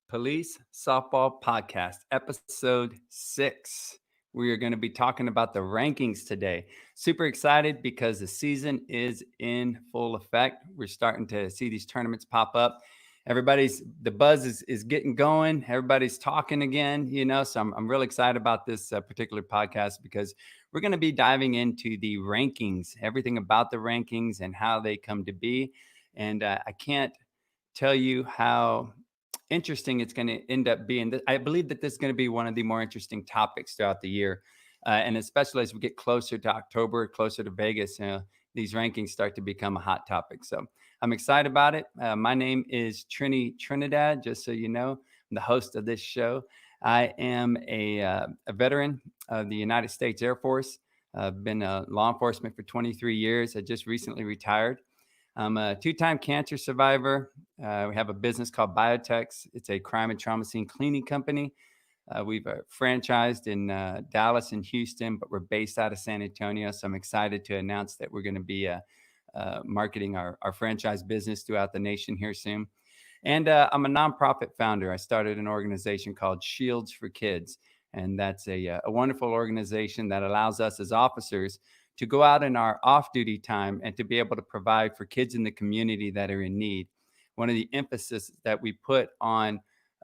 Police Softball Podcast, episode 6. We are going to be talking about the rankings today. Super excited because the season is in full effect. We're starting to see these tournaments pop up. The buzz is getting going. Everybody's talking again, so I'm really excited about this particular podcast because we're going to be diving into the rankings, everything about the rankings and how they come to be. And I can't tell you how interesting it's going to end up being. I believe that this is going to be one of the more interesting topics throughout the year. And especially as we get closer to October, closer to Vegas, these rankings start to become a hot topic. So I'm excited about it. My name is Trini Trinidad, just so you know. I'm the host of this show. I am a veteran of the United States Air Force. I've been law enforcement for 23 years. I just recently retired. I'm a 2-time cancer survivor. We have a business called Biotex. It's a crime and trauma scene cleaning company. We've franchised in Dallas and Houston, but we're based out of San Antonio. So I'm excited to announce that we're going to be marketing our franchise business throughout the nation here soon. And I'm a nonprofit founder. I started an organization called Shields for Kids. And that's a wonderful organization that allows us as officers to go out in our off-duty time and to be able to provide for kids in the community that are in need. One of the emphasis that we put on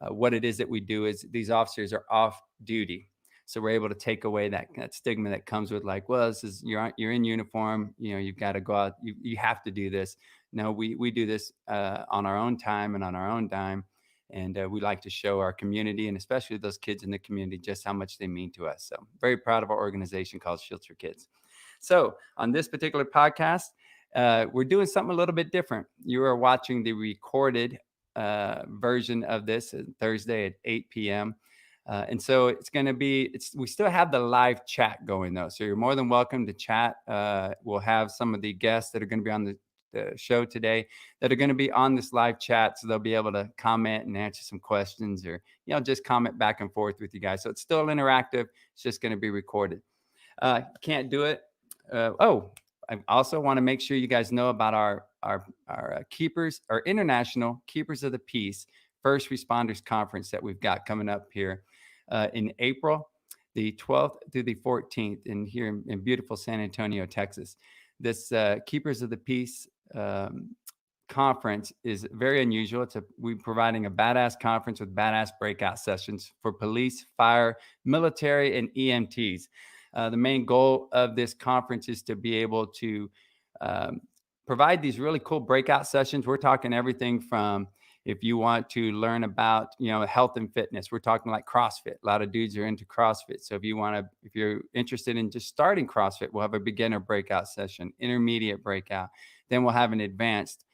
what it is that we do is these officers are off-duty. So we're able to take away that stigma that comes with this is you're in uniform, you've got to go out, you have to do this. No, we do this on our own time and on our own dime. And we like to show our community and especially those kids in the community just how much they mean to us. So very proud of our organization called Shields for Kids. So on this particular podcast, we're doing something a little bit different. You are watching the recorded version of this Thursday at 8 p.m. And so it's going to be, we still have the live chat going though. So you're more than welcome to chat. We'll have some of the guests that are going to be on the show today that are going to be on this live chat. So they'll be able to comment and answer some questions or, just comment back and forth with you guys. So it's still interactive. It's just going to be recorded. Can't do it. I also want to make sure you guys know about our keepers, our international Keepers of the Peace First Responders Conference that we've got coming up here in April, the 12th through the 14th here in beautiful San Antonio, Texas. This Keepers of the Peace conference is very unusual. We're providing a badass conference with badass breakout sessions for police, fire, military, and EMTs. The main goal of this conference is to be able to provide these really cool breakout sessions. We're talking everything from if you want to learn about, health and fitness, we're talking like CrossFit. A lot of dudes are into CrossFit. So if you're interested in just starting CrossFit, we'll have a beginner breakout session, intermediate breakout. Then we'll have an advanced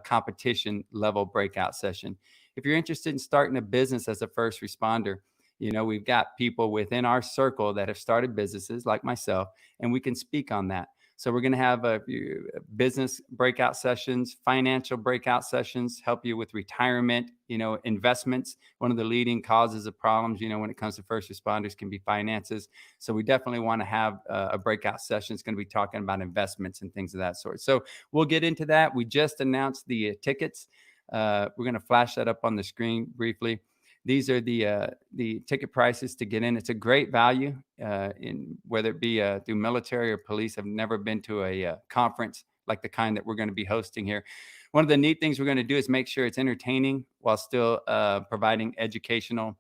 competition level breakout session. If you're interested in starting a business as a first responder, we've got people within our circle that have started businesses like myself, and we can speak on that. So we're going to have business breakout sessions, financial breakout sessions, help you with retirement, investments. One of the leading causes of problems, when it comes to first responders can be finances. So we definitely want to have a breakout session. It's going to be talking about investments and things of that sort. So we'll get into that. We just announced the tickets. We're going to flash that up on the screen briefly. These are the ticket prices to get in. It's a great value in whether it be through military or police. I've never been to a conference like the kind that we're going to be hosting here. One of the neat things we're going to do is make sure it's entertaining while still providing educational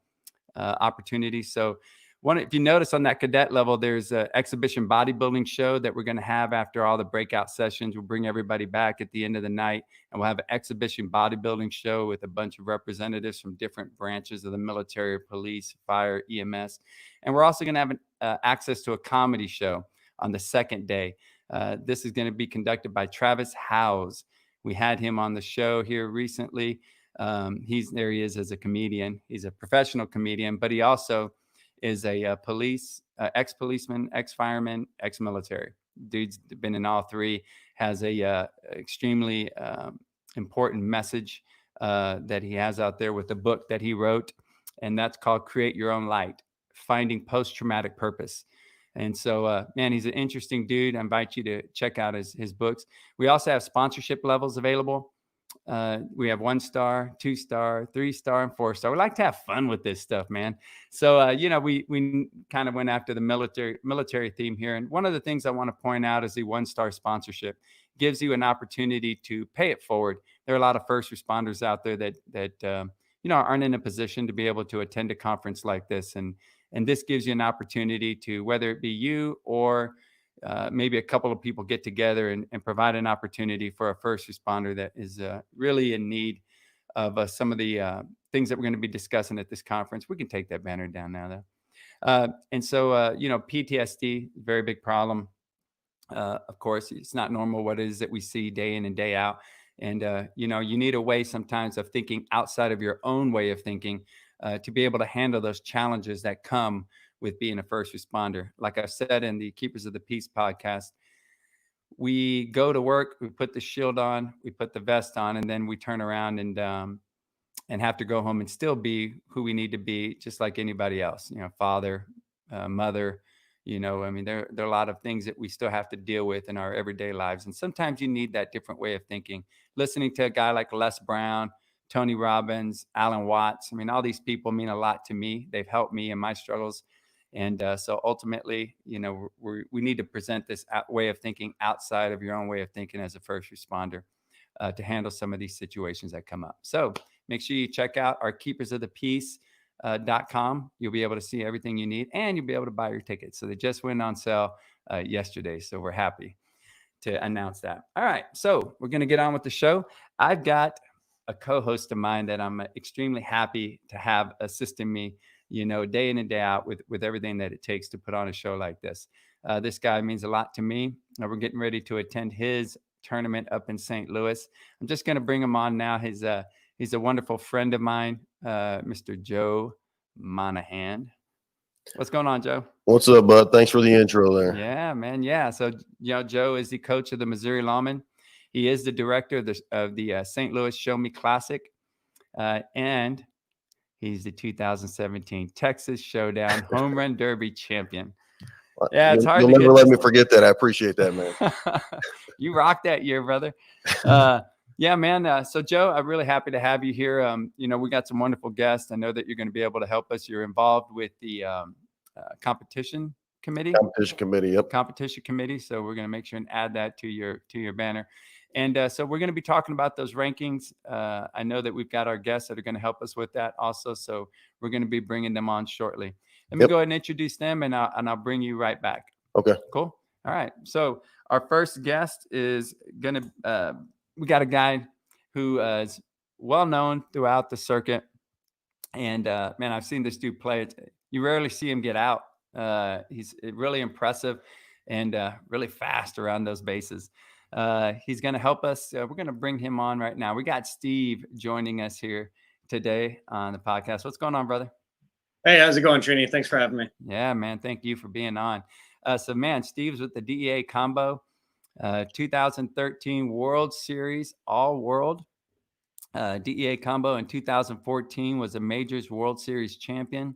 opportunities. So if you notice on that cadet level, there's an exhibition bodybuilding show that we're going to have after all the breakout sessions. We'll bring everybody back at the end of the night, and we'll have an exhibition bodybuilding show with a bunch of representatives from different branches of the military, police, fire, EMS. And we're also going to have access to a comedy show on the second day. This is going to be conducted by Travis Howes. We had him on the show here recently. There he is as a comedian. He's a professional comedian, but he also is a ex-policeman, ex-fireman, ex-military. Dude's been in all three, has a extremely important message that he has out there with the book that he wrote, and that's called Create Your Own Light, Finding Post-Traumatic Purpose. And so, man, he's an interesting dude. I invite you to check out his books. We also have sponsorship levels available. We have 1-star, 2-star, 3-star, and 4-star. We like to have fun with this stuff, man. So, we kind of went after the military theme here. And one of the things I want to point out is the 1-star sponsorship gives you an opportunity to pay it forward. There are a lot of first responders out there that aren't in a position to be able to attend a conference like this. And this gives you an opportunity to, whether it be you or maybe a couple of people get together and provide an opportunity for a first responder that is really in need of some of the things that we're going to be discussing at this conference. We can take that banner down now, though. PTSD, very big problem. Of course, it's not normal what it is that we see day in and day out. And, you need a way sometimes of thinking outside of your own way of thinking to be able to handle those challenges that come with being a first responder. Like I said in the Keepers of the Peace podcast, we go to work, we put the shield on, we put the vest on, and then we turn around and have to go home and still be who we need to be, just like anybody else. Father, mother. There are a lot of things that we still have to deal with in our everyday lives, and sometimes you need that different way of thinking. Listening to a guy like Les Brown, Tony Robbins, Alan Watts. All these people mean a lot to me. They've helped me in my struggles. And so ultimately, we need to present this way of thinking outside of your own way of thinking as a first responder to handle some of these situations that come up. So make sure you check out our keepersofthepeace.com. You'll be able to see everything you need, and you'll be able to buy your tickets. So they just went on sale yesterday. So we're happy to announce that. All right. So we're going to get on with the show. I've got a co-host of mine that I'm extremely happy to have assisting me, day in and day out with everything that it takes to put on a show like this. This guy means a lot to me. We're getting ready to attend his tournament up in St. Louis. I'm just going to bring him on now. He's a wonderful friend of mine, Mr. Joe Monahan. What's going on, Joe? What's up, bud? Thanks for the intro there. Yeah, man. Yeah. So, Joe is the coach of the Missouri Lawmen. He is the director of the St. Louis Show Me Classic, and he's the 2017 Texas Showdown Home Run Derby champion. Yeah, it's hard. You'll never let me forget that. I appreciate that, man. You rocked that year, brother. Yeah, man. So, Joe, I'm really happy to have you here. We got some wonderful guests. I know that you're going to be able to help us. You're involved with the competition committee. Yep. Competition committee. So we're going to make sure and add that to your banner. And so we're going to be talking about those rankings. I know that we've got our guests that are going to help us with that also. So we're going to be bringing them on shortly. Let me go ahead and introduce them, and I'll bring you right back. Okay. Cool. All right. So our first guest is going to, we got a guy who is well known throughout the circuit. And man, I've seen this dude play. You rarely see him get out. He's really impressive and really fast around those bases. He's going to help us. We're going to bring him on right now. We got Steve joining us here today on the podcast. What's going on, brother? Hey, how's it going, Trini? Thanks for having me. Yeah, man. Thank you for being on. So, man, Steve's with the DEA Combo, 2013 World Series All World. DEA Combo in 2014 was a Majors World Series champion.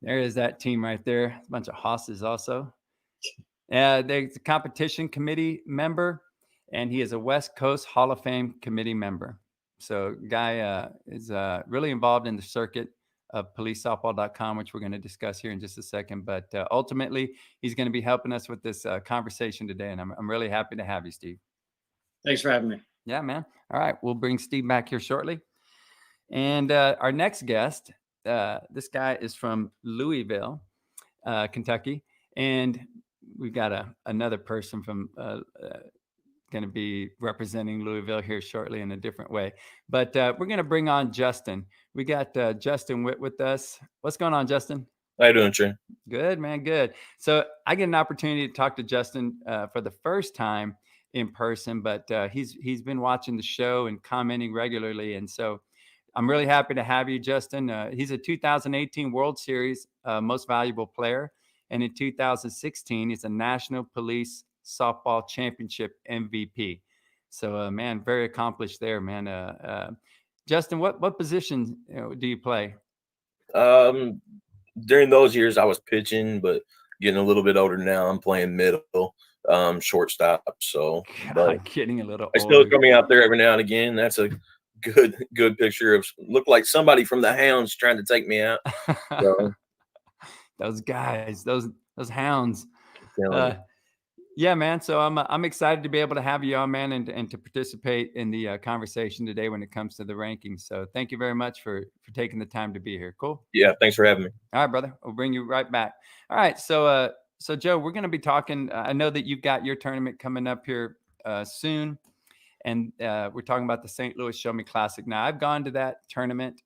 There is that team right there. A bunch of hosses also. There's a competition committee member, and he is a West Coast Hall of Fame committee member. So guy is really involved in the circuit of policesoftball.com, which we're going to discuss here in just a second. But ultimately, he's going to be helping us with this conversation today. And I'm really happy to have you, Steve. Thanks for having me. Yeah, man. All right. We'll bring Steve back here shortly. And our next guest this guy is from Louisville, Kentucky, and we've got another person from going to be representing Louisville here shortly in a different way. But we're going to bring on Justin. We got Justin Witt with us. What's going on, Justin? How you doing, Trin? Good, man. Good. So I get an opportunity to talk to Justin for the first time in person, but he's been watching the show and commenting regularly. And so I'm really happy to have you, Justin. He's a 2018 World Series Most Valuable Player. And in 2016, he's a National Police Softball Championship MVP. So, man, very accomplished there, man. Justin, what position do you play? During those years, I was pitching, but getting a little bit older now, I'm playing middle, shortstop. So, but getting a little I still coming out there every now and again. That's a good picture of look like somebody from the Hounds trying to take me out. So. Those guys, those hounds. Yeah, man. So I'm excited to be able to have you on, man, and to participate in the conversation today when it comes to the rankings. So thank you very much for taking the time to be here. Cool. Yeah, thanks for having me. All right, brother. We'll bring you right back. All right. So Joe, we're going to be talking. I know that you've got your tournament coming up here soon, and we're talking about the St. Louis Show Me Classic. Now, I've gone to that tournament.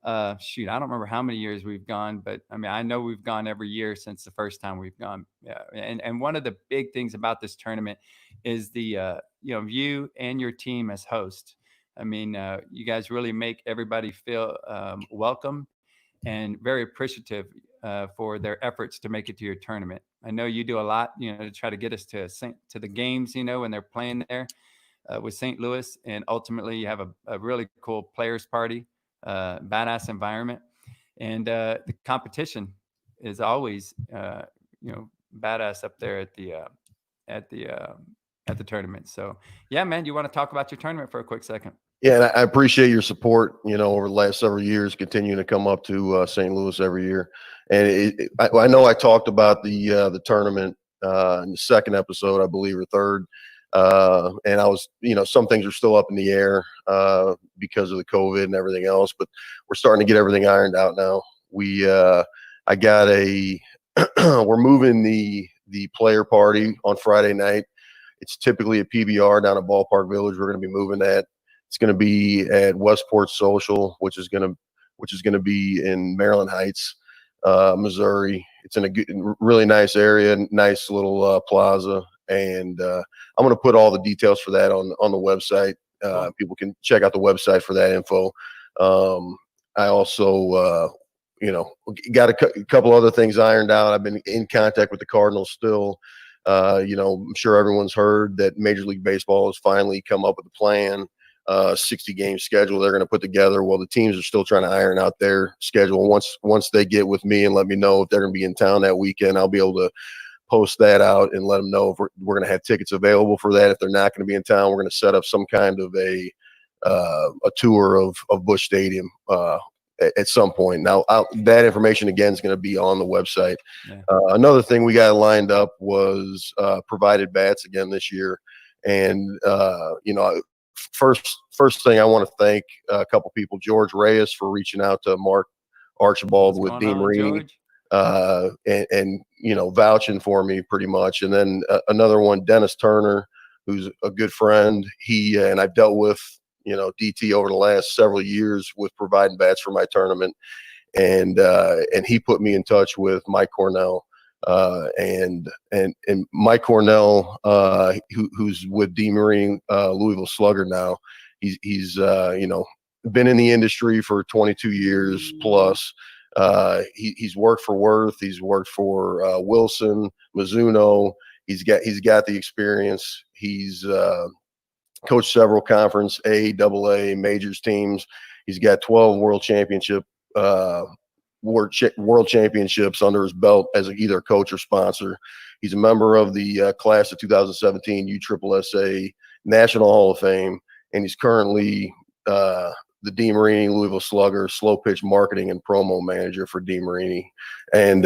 I don't remember how many years we've gone, but I mean, I know we've gone every year since the first time we've gone. Yeah. And one of the big things about this tournament is the, you and your team as host. I mean, you guys really make everybody feel welcome and very appreciative for their efforts to make it to your tournament. I know you do a lot, to try to get us to the games, when they're playing there with St. Louis, and ultimately you have a really cool players party. Badass environment, and the competition is always badass up there at the tournament. So yeah, man, you want to talk about your tournament for a quick second? Yeah, and I appreciate your support, over the last several years, continuing to come up to St. Louis every year. And I know I talked about the tournament in the second episode, I believe, or third. And I was, some things are still up in the air because of the COVID and everything else, but we're starting to get everything ironed out now. I got we're moving the player party on Friday night. It's typically a PBR down at Ballpark Village. We're going to be moving that. It's going to be at Westport Social, which is going to be in Maryland Heights, Missouri. It's in a really nice area, nice little plaza. And I'm going to put all the details for that on the website. People can check out the website for that info. I also, got a couple other things ironed out. I've been in contact with the Cardinals still. I'm sure everyone's heard that Major League Baseball has finally come up with a plan, 60-game schedule they're going to put together. Well, the teams are still trying to iron out their schedule. Once they get with me and let me know if they're going to be in town that weekend, I'll be able to post that out and let them know if we're going to have tickets available for that. If they're not going to be in town, we're going to set up some kind of a tour of Busch Stadium at some point. Now, that information again is going to be on the website. Yeah. Another thing we got lined up was provided bats again this year, and first thing I want to thank a couple people, George Reyes for reaching out to Mark Archibald with Demarini. And vouching for me pretty much. And then another one, Dennis Turner, who's a good friend. He and I've dealt with, DT over the last several years with providing bats for my tournament. And he put me in touch with Mike Cornell. And Mike Cornell, who's with Demarini, Louisville Slugger now. He's been in the industry for 22 years plus. He's worked for Worth. He's worked for Wilson, Mizuno. He's got the experience. He's coached several conference A, AA majors teams. He's got 12 world championships under his belt as either coach or sponsor. He's a member of the class of 2017 USSSA National Hall of Fame, and he's currently the Demarini Louisville Slugger slow pitch marketing and promo manager for Demarini. And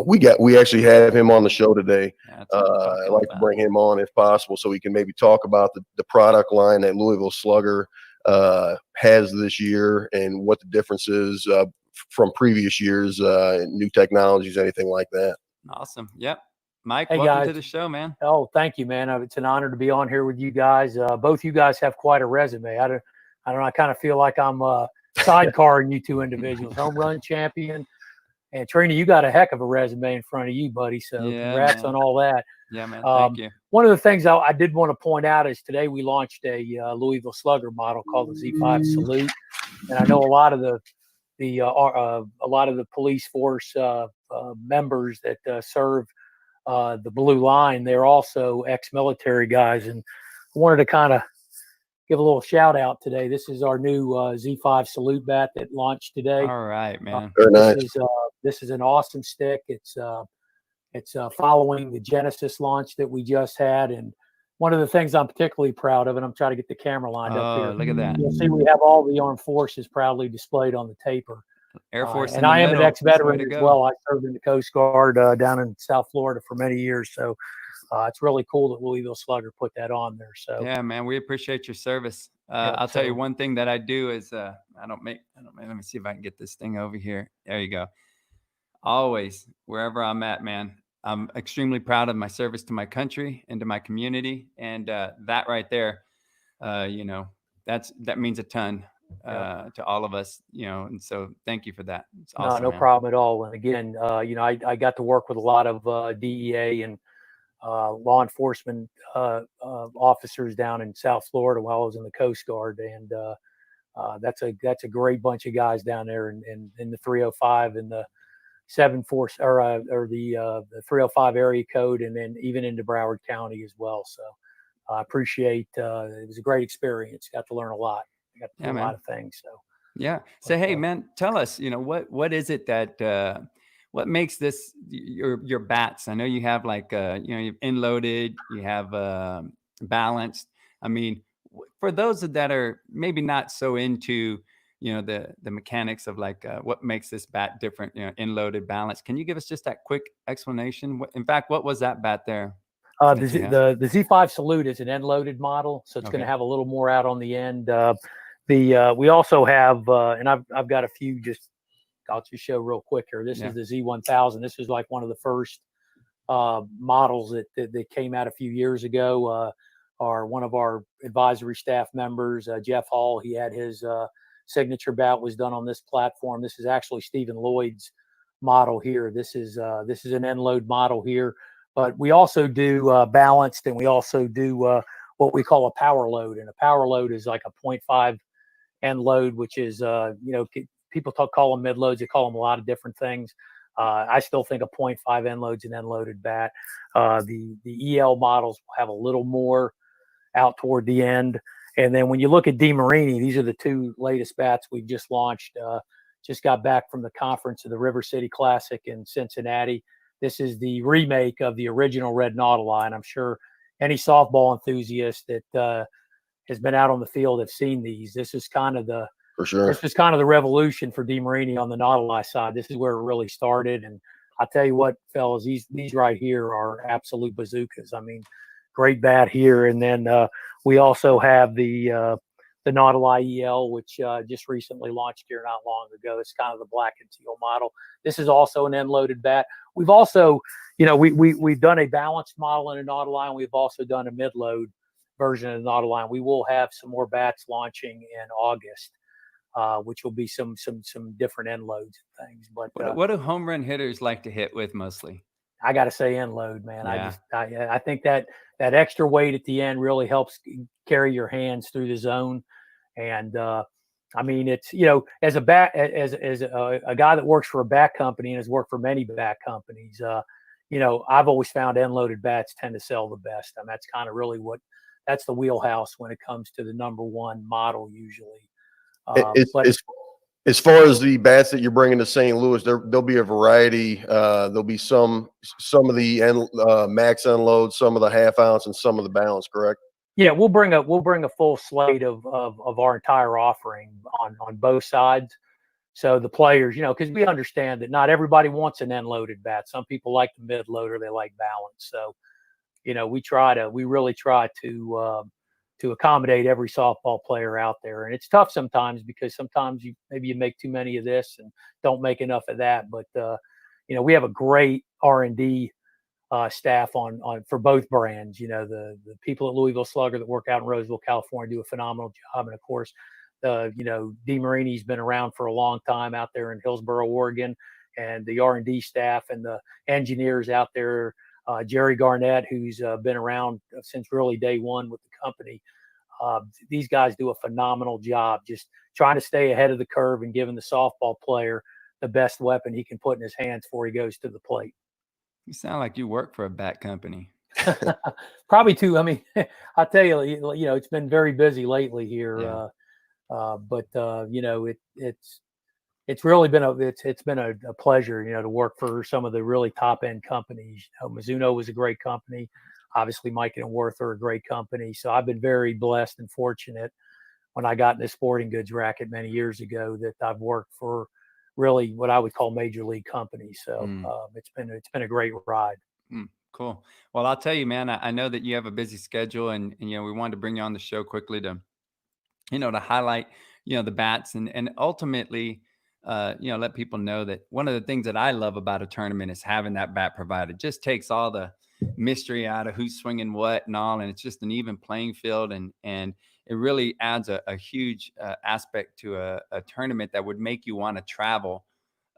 we actually have him on the show today. I'd like to bring him on if possible so we can maybe talk about the product line at Louisville Slugger, has this year and what the difference is from previous years, new technologies, anything like that. Awesome. Yep. Mike, Hey, welcome guys. to the show, man. Oh, thank you, man. It's an honor to be on here with you guys. Both you guys have quite a resume. I don't know. I kind of feel like I'm sidecarring you two individuals. Home run champion. And Trini, you got a heck of a resume in front of you, buddy. So Yeah, congrats man. on all that. Yeah, man. Thank you. One of the things I did want to point out is today we launched a Louisville Slugger model called the Z5 Salute, and I know a lot of the police force members that serve the blue line. They're also ex-military guys, and I wanted to kind of give a little shout out today. This is our new Z5 Salute bat that launched today. All right, man. Very nice. This is an awesome stick. It's following the Genesis launch that we just had, and one of the things I'm particularly proud of, and I'm trying to get the camera lined up here. Look at that. You'll see we have all the armed forces proudly displayed on the taper. Air Force. And I am an ex-veteran as well. I served in the Coast Guard down in South Florida for many years, so it's really cool that Louisville Slugger put that on there. So yeah, man, we appreciate your service. Yeah, I'll tell you one thing that I do is let me see if I can get this thing over here. There you go. Always, wherever I'm at, man, I'm extremely proud of my service to my country and to my community. And that right there, that means a ton to all of us, and so thank you for that. It's awesome, no man. problem at all. And again, I got to work with a lot of DEA and law enforcement officers down in South Florida while I was in the Coast Guard, and that's a great bunch of guys down there in the 305 and the 74 or the 305 area code, and then even into Broward County as well. So I appreciate it was a great experience. Got to learn a lot. Got to do a lot of things. So yeah. So hey, man, tell us, what is it that what makes this your bats? I know you have like you've end-loaded, you have balanced. I mean, for those that are maybe not so into the mechanics of like what makes this bat different, end-loaded, balanced, can you give us just that quick explanation? In fact, what was that bat there? The Z5 Salute is an end-loaded model, so it's going to have a little more out on the end. We also have, and I've got a few. I'll just show real quick here. This is the Z1000. This is like one of the first models that came out a few years ago. One of our advisory staff members, Jeff Hall, he had his signature bat was done on this platform. This is actually Stephen Lloyd's model here. This is an end load model here, but we also do balanced, and we also do what we call a power load. And a power load is like a 0.5 end load, which is people call them mid loads. They call them a lot of different things. I still think a 0.5 end load's an end loaded bat. The EL models will have a little more out toward the end. And then when you look at Demarini, these are the two latest bats we just launched. Just got back from the conference of the River City Classic in Cincinnati. This is the remake of the original Red Nautilus, and I'm sure any softball enthusiast that has been out on the field have seen these. This is kind of the This was kind of the revolution for Demarini on the Nautilus side. This is where it really started. And I'll tell you what, fellas, these right here are absolute bazookas. I mean, great bat here. And then we also have the Nautilus EL, which just recently launched here not long ago. It's kind of the black and teal model. This is also an end-loaded bat. We've also, we've done a balanced model in a Nautilus, and we've also done a mid-load version of the Nautilus. We will have some more bats launching in August, which will be some different end loads and things. But what do home run hitters like to hit with mostly? I got to say end load, man. Yeah. I think that extra weight at the end really helps carry your hands through the zone. And I mean, it's, as a guy that works for a bat company and has worked for many bat companies, I've always found end loaded bats tend to sell the best. And that's kind of really that's the wheelhouse when it comes to the number one model usually. As far as the bats that you're bringing to St. Louis, there'll be a variety. There'll be some of the max unload, some of the half ounce, and some of the balance. Correct? Yeah, we'll bring a full slate of our entire offering on both sides. So the players, because we understand that not everybody wants an end loaded bat. Some people like the mid loader, they like balance. So, we really try to to accommodate every softball player out there. And it's tough sometimes because sometimes maybe you make too many of this and don't make enough of that. But we have a great R&D staff on for both brands. The people at Louisville Slugger that work out in Roseville, California, do a phenomenal job. And of course, Demarini's been around for a long time out there in Hillsboro, Oregon, and the R&D staff and the engineers out there. Jerry Garnett, who's been around since really day one with the company. These guys do a phenomenal job just trying to stay ahead of the curve and giving the softball player the best weapon he can put in his hands before he goes to the plate. You sound like you work for a bat company. Probably too. I mean, I'll tell you, it's been very busy lately here. Yeah. But it's really been a pleasure, to work for some of the really top end companies. Mizuno was a great company. Obviously, Mike and Worth are a great company. So I've been very blessed and fortunate when I got in the sporting goods racket many years ago that I've worked for really what I would call major league companies. So it's been a great ride. Cool. Well, I'll tell you, man, I know that you have a busy schedule and we wanted to bring you on the show quickly to highlight, the bats and ultimately, let people know that one of the things that I love about a tournament is having that bat provided. Just takes all the mystery out of who's swinging what and all, and it's just an even playing field. And it really adds a huge aspect to a tournament that would make you want to travel,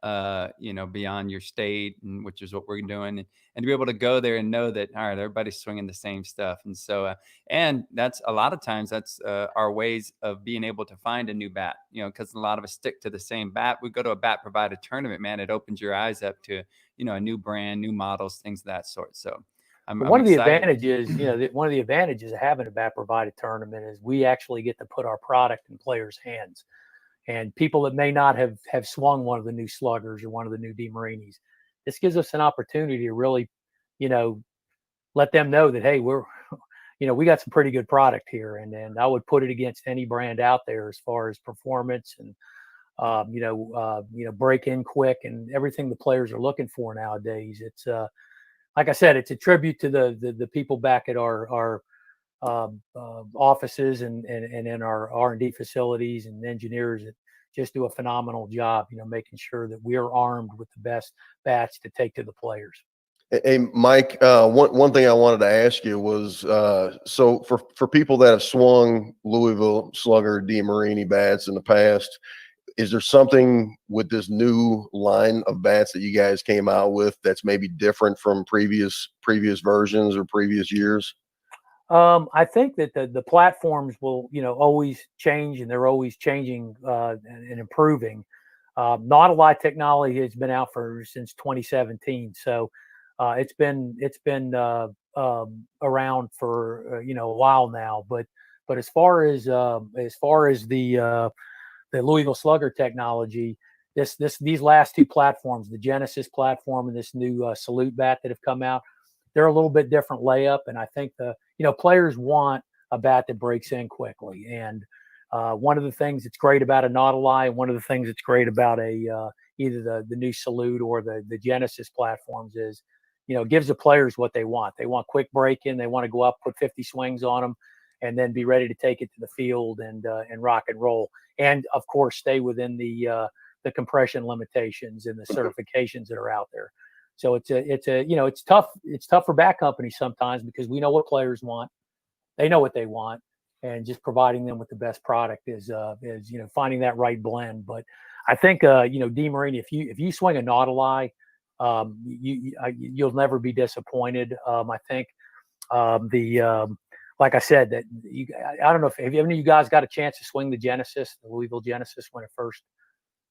beyond your state, and which is what we're doing, and to be able to go there and know that, all right, everybody's swinging the same stuff. And so, and that's a lot of times that's our ways of being able to find a new bat, because a lot of us stick to the same bat. We go to a bat provided tournament, man, it opens your eyes up to, a new brand, new models, things of that sort. So one of the advantages, one of the advantages of having a bat provided tournament is we actually get to put our product in players' hands. And people that may not have swung one of the new Sluggers or one of the new Demarinis, this gives us an opportunity to really, let them know that, hey, we got some pretty good product here. And I would put it against any brand out there as far as performance and, break in quick and everything the players are looking for nowadays. It's like I said, it's a tribute to the people back at our offices and in our R&D facilities and engineers that just do a phenomenal job, making sure that we're armed with the best bats to take to the players. Hey, Mike, one thing I wanted to ask you was, so for people that have swung Louisville Slugger Demarini bats in the past, is there something with this new line of bats that you guys came out with that's maybe different from previous versions or previous years? I think that the platforms will, always change, and they're always changing and improving. Not a lot of technology has been out since 2017, so it's been around for a while now. But as far as the Louisville Slugger technology, these last two platforms, the Genesis platform and this new Salute bat that have come out, they're a little bit different layup, and I think players want a bat that breaks in quickly. And one of the things that's great about a Nautilus, one of the things that's great about either the new Salute or the Genesis platforms is, it gives the players what they want. They want quick break in. They want to go up, put 50 swings on them, and then be ready to take it to the field and rock and roll. And of course, stay within the compression limitations and the certifications that are out there. So it's tough. It's tough for bat companies sometimes because we know what players want. They know what they want, and just providing them with the best product is finding that right blend. But I think Demarini, if you swing a Nautilus, you'll never be disappointed. I think like I said, that I don't know if any of you guys got a chance to swing the Genesis, the Louisville Genesis, when it first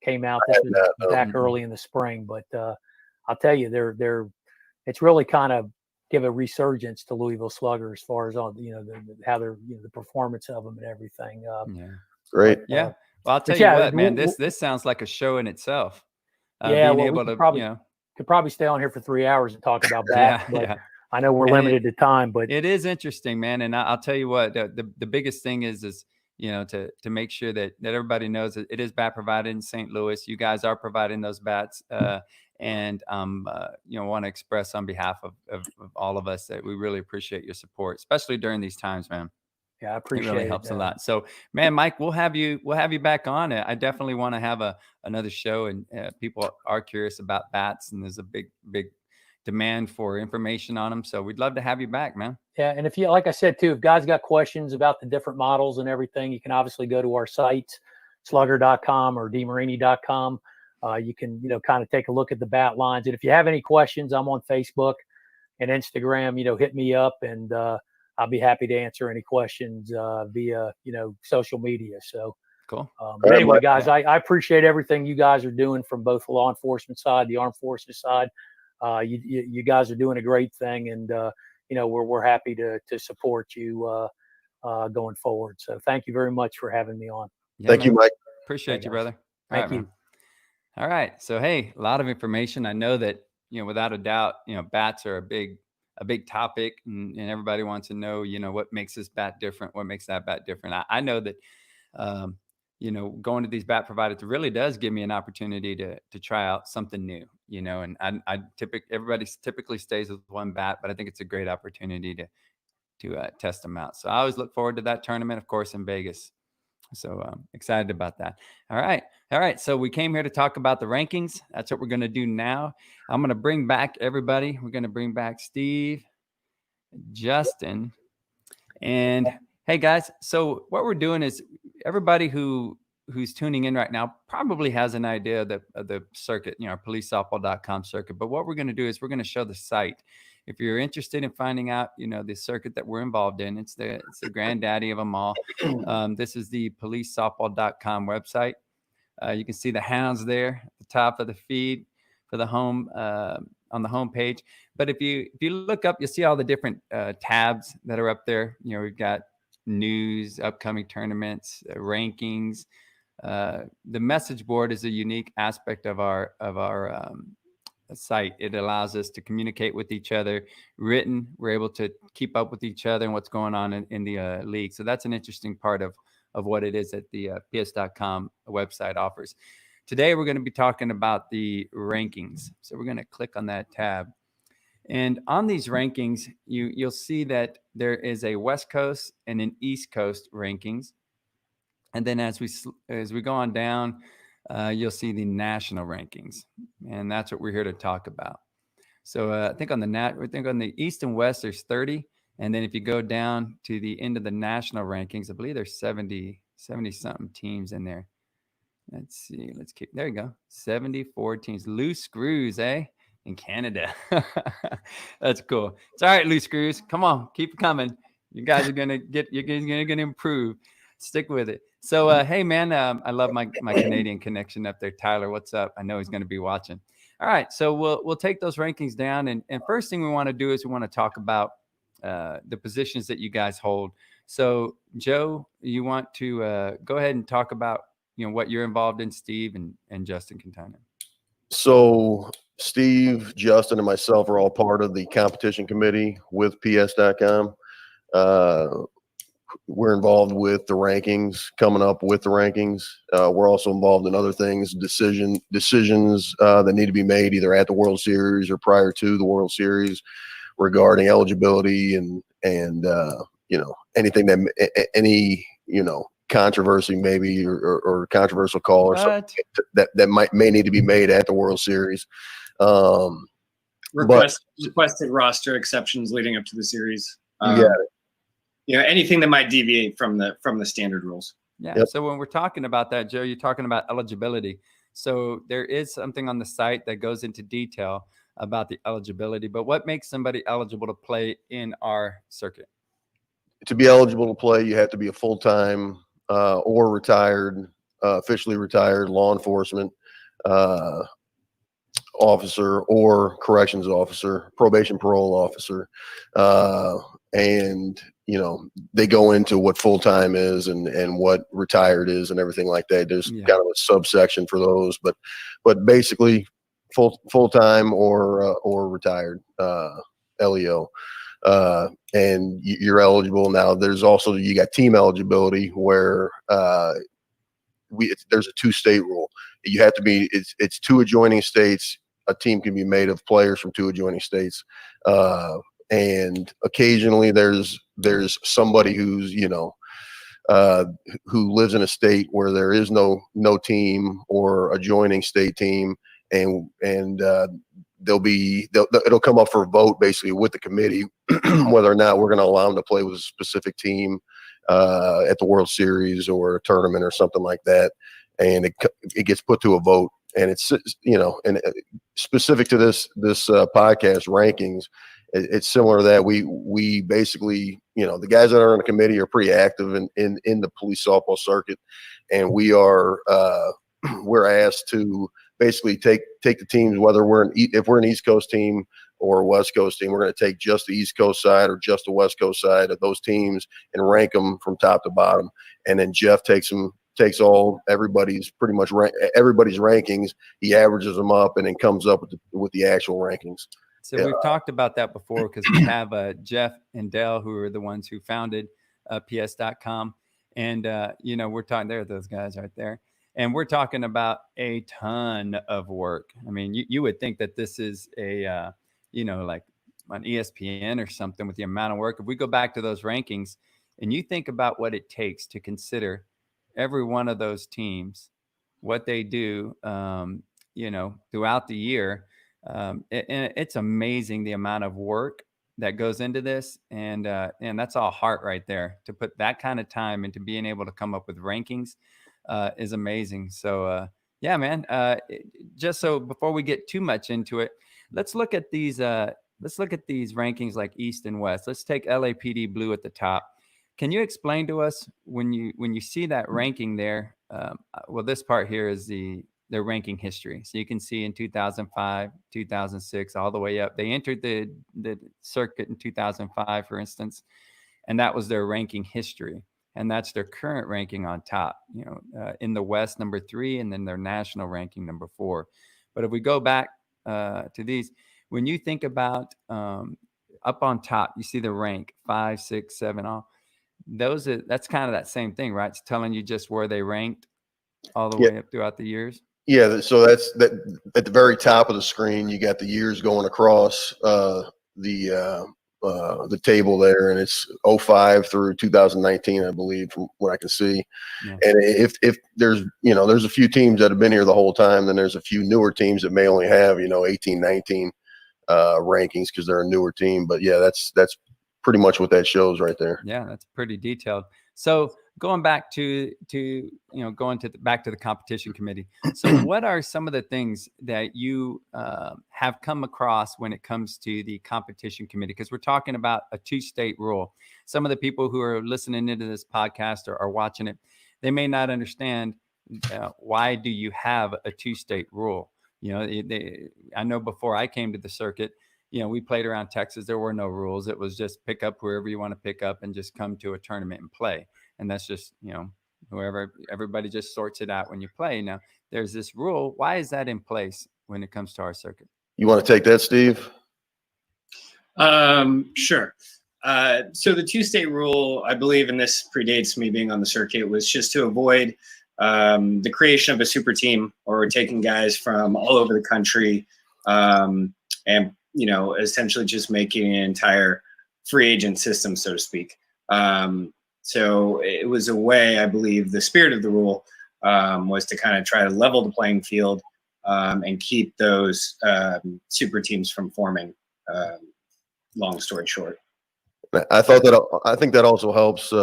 came out. This was back early in the spring, but I'll tell you, it's really kind of give a resurgence to Louisville Slugger as far as on how they're the performance of them and everything. Great. Yeah. Well, I'll tell you what, man, this sounds like a show in itself. Could probably stay on here for 3 hours and talk about bats, but I know we're limited to time. But it is interesting, man. And I'll tell you what, the biggest thing is to make sure that everybody knows that it is bat provided in St. Louis. You guys are providing those bats, and want to express on behalf of all of us that we really appreciate your support, especially during these times, man. Yeah, I It appreciate really it. helps a lot. So, man, Mike, we'll have you back on. I definitely want to have another show, and people are curious about bats, and there's a big demand for information on them. So we'd love to have you back, man. Yeah, and if you, like I said too, if guys got questions about the different models and everything, you can obviously go to our sites, slugger.com or demarini.com. You can, kind of take a look at the bat lines. And if you have any questions, I'm on Facebook and Instagram. Hit me up, and I'll be happy to answer any questions via, social media. So Cool. But anyway, guys, I appreciate everything you guys are doing from both the law enforcement side, the armed forces side. You guys are doing a great thing, and we're happy to support you going forward. So thank you very much for having me on. Yeah, Thank you, man. Mike. Appreciate you, guys. brother. Thank you. Man. All right. So, hey, a lot of information. I know that, without a doubt, bats are a big topic, and everybody wants to know, what makes this bat different, what makes that bat different. I know that, going to these bat providers really does give me an opportunity to try out something new, and everybody typically stays with one bat, but I think it's a great opportunity to test them out. So I always look forward to that tournament, of course, in Vegas. So excited about that. All right. So we came here to talk about the rankings. That's what we're going to do now. I'm going to bring back everybody. We're going to bring back Steve, Justin, and hey guys. So what we're doing is everybody who's tuning in right now probably has an idea of the circuit, policesoftball.com circuit. But what we're going to do is we're going to show the site. If you're interested in finding out, the circuit that we're involved in, it's the granddaddy of them all. This is the policesoftball.com website. You can see the hounds there at the top of the feed for the home on the home page. But if you look up, you'll see all the different tabs that are up there. We've got news, upcoming tournaments, rankings. The message board is a unique aspect of our site. It allows us to communicate with each other. Written, we're able to keep up with each other and what's going on in the league. So that's an interesting part of what it is that the ps.com website offers. Today, we're going to be talking about the rankings. So we're going to click on that tab. And on these rankings, you'll see that there is a West Coast and an East Coast rankings. And then as we go on down, you'll see the national rankings, and that's what we're here to talk about. So I think on the East and West there's 30, and then if you go down to the end of the national rankings, I believe there's 70 something teams in there. Let's see. There you go. 74 teams. Loose screws, in Canada. That's cool. It's all right, loose screws. Come on, keep it coming. You guys are gonna improve. Stick with it. So, hey, man, I love my Canadian connection up there. Tyler, what's up? I know he's going to be watching. All right, so we'll take those rankings down, and first thing we want to do is we want to talk about the positions that you guys hold. So, Joe, you want to go ahead and talk about what you're involved in. Steve and Justin can chime in. So Steve, Justin, and myself are all part of the competition committee with PS.com. We're involved with the rankings, coming up with the rankings. We're also involved in other things, decisions that need to be made either at the World Series or prior to the World Series regarding eligibility and anything any controversy maybe or controversial call or something that may need to be made at the World Series. Requested roster exceptions leading up to the series. Anything that might deviate from the standard rules. Yeah. Yep. So when we're talking about that, Joe, you're talking about eligibility. So there is something on the site that goes into detail about the eligibility, but what makes somebody eligible to play in our circuit? To be eligible to play, you have to be a full-time or retired, officially retired law enforcement officer or corrections officer, probation parole officer. And they go into what full-time is and what retired is and everything like that. There's kind of a subsection for those, but basically full-time or retired LEO. And you're eligible. Now there's also, you got team eligibility where there's a 2-state rule. You have to be, it's 2 adjoining states. A team can be made of players from 2 adjoining states. And occasionally there's there's somebody who's, who lives in a state where there is no team or adjoining state team, and it'll come up for a vote basically with the committee whether or not we're going to allow them to play with a specific team at the World Series or a tournament or something like that, and it gets put to a vote. And it's, and specific to this podcast rankings, it's similar to that. We basically, the guys that are on the committee are pretty active in the police softball circuit, and we're asked to basically take the teams, whether if we're an East Coast team or a West Coast team, we're going to take just the East Coast side or just the West Coast side of those teams and rank them from top to bottom. And then Jeff takes everybody's rankings. He averages them up and then comes up with the actual rankings. So we've talked about that before, because we have Jeff and Dale, who are the ones who founded PS.com. And, we're talking, there are those guys right there. And we're talking about a ton of work. I mean, you would think that this is a, like on ESPN or something with the amount of work. If we go back to those rankings and you think about what it takes to consider every one of those teams, what they do, throughout the year, it's amazing the amount of work that goes into this. And that's all heart right there. To put that kind of time into being able to come up with rankings is amazing. So, yeah, man, just so before we get too much into it, let's look at these rankings like East and West. Let's take LAPD Blue at the top. Can you explain to us when you see that ranking there? Well, this part here is their ranking history. So you can see in 2005, 2006, all the way up. They entered the circuit in 2005, for instance, and that was their ranking history. And that's their current ranking on top, in the West, number 3, and then their national ranking, number 4. But if we go back to these, when you think about up on top, you see the rank 5, 6, 7, all. That's kind of that same thing, right? It's telling you just where they ranked all the way up throughout the years. Yeah. So that's that at the very top of the screen. You got the years going across the table there, and it's 05 through 2019, I believe, from what I can see. Yeah. And if there's there's a few teams that have been here the whole time, then there's a few newer teams that may only have 18, 19 rankings because they're a newer team. But yeah, that's pretty much what that shows right there. Yeah, that's pretty detailed. So going back to back to the competition committee. So what are some of the things that you have come across when it comes to the competition committee? Because we're talking about a 2-state rule. Some of the people who are listening into this podcast or watching it, they may not understand why do you have a 2-state rule? I know before I came to the circuit, we played around Texas. There were no rules. It was just pick up whoever you want to pick up and just come to a tournament and play. And that's just, everybody just sorts it out when you play. Now, there's this rule. Why is that in place when it comes to our circuit? You want to take that, Steve? Sure. So the 2-state rule, I believe, and this predates me being on the circuit, was just to avoid the creation of a super team or taking guys from all over the country and essentially just making an entire free agent system, so to speak. So it was a way, I believe, the spirit of the rule was to kind of try to level the playing field and keep those super teams from forming. Long story short, I think that also helps,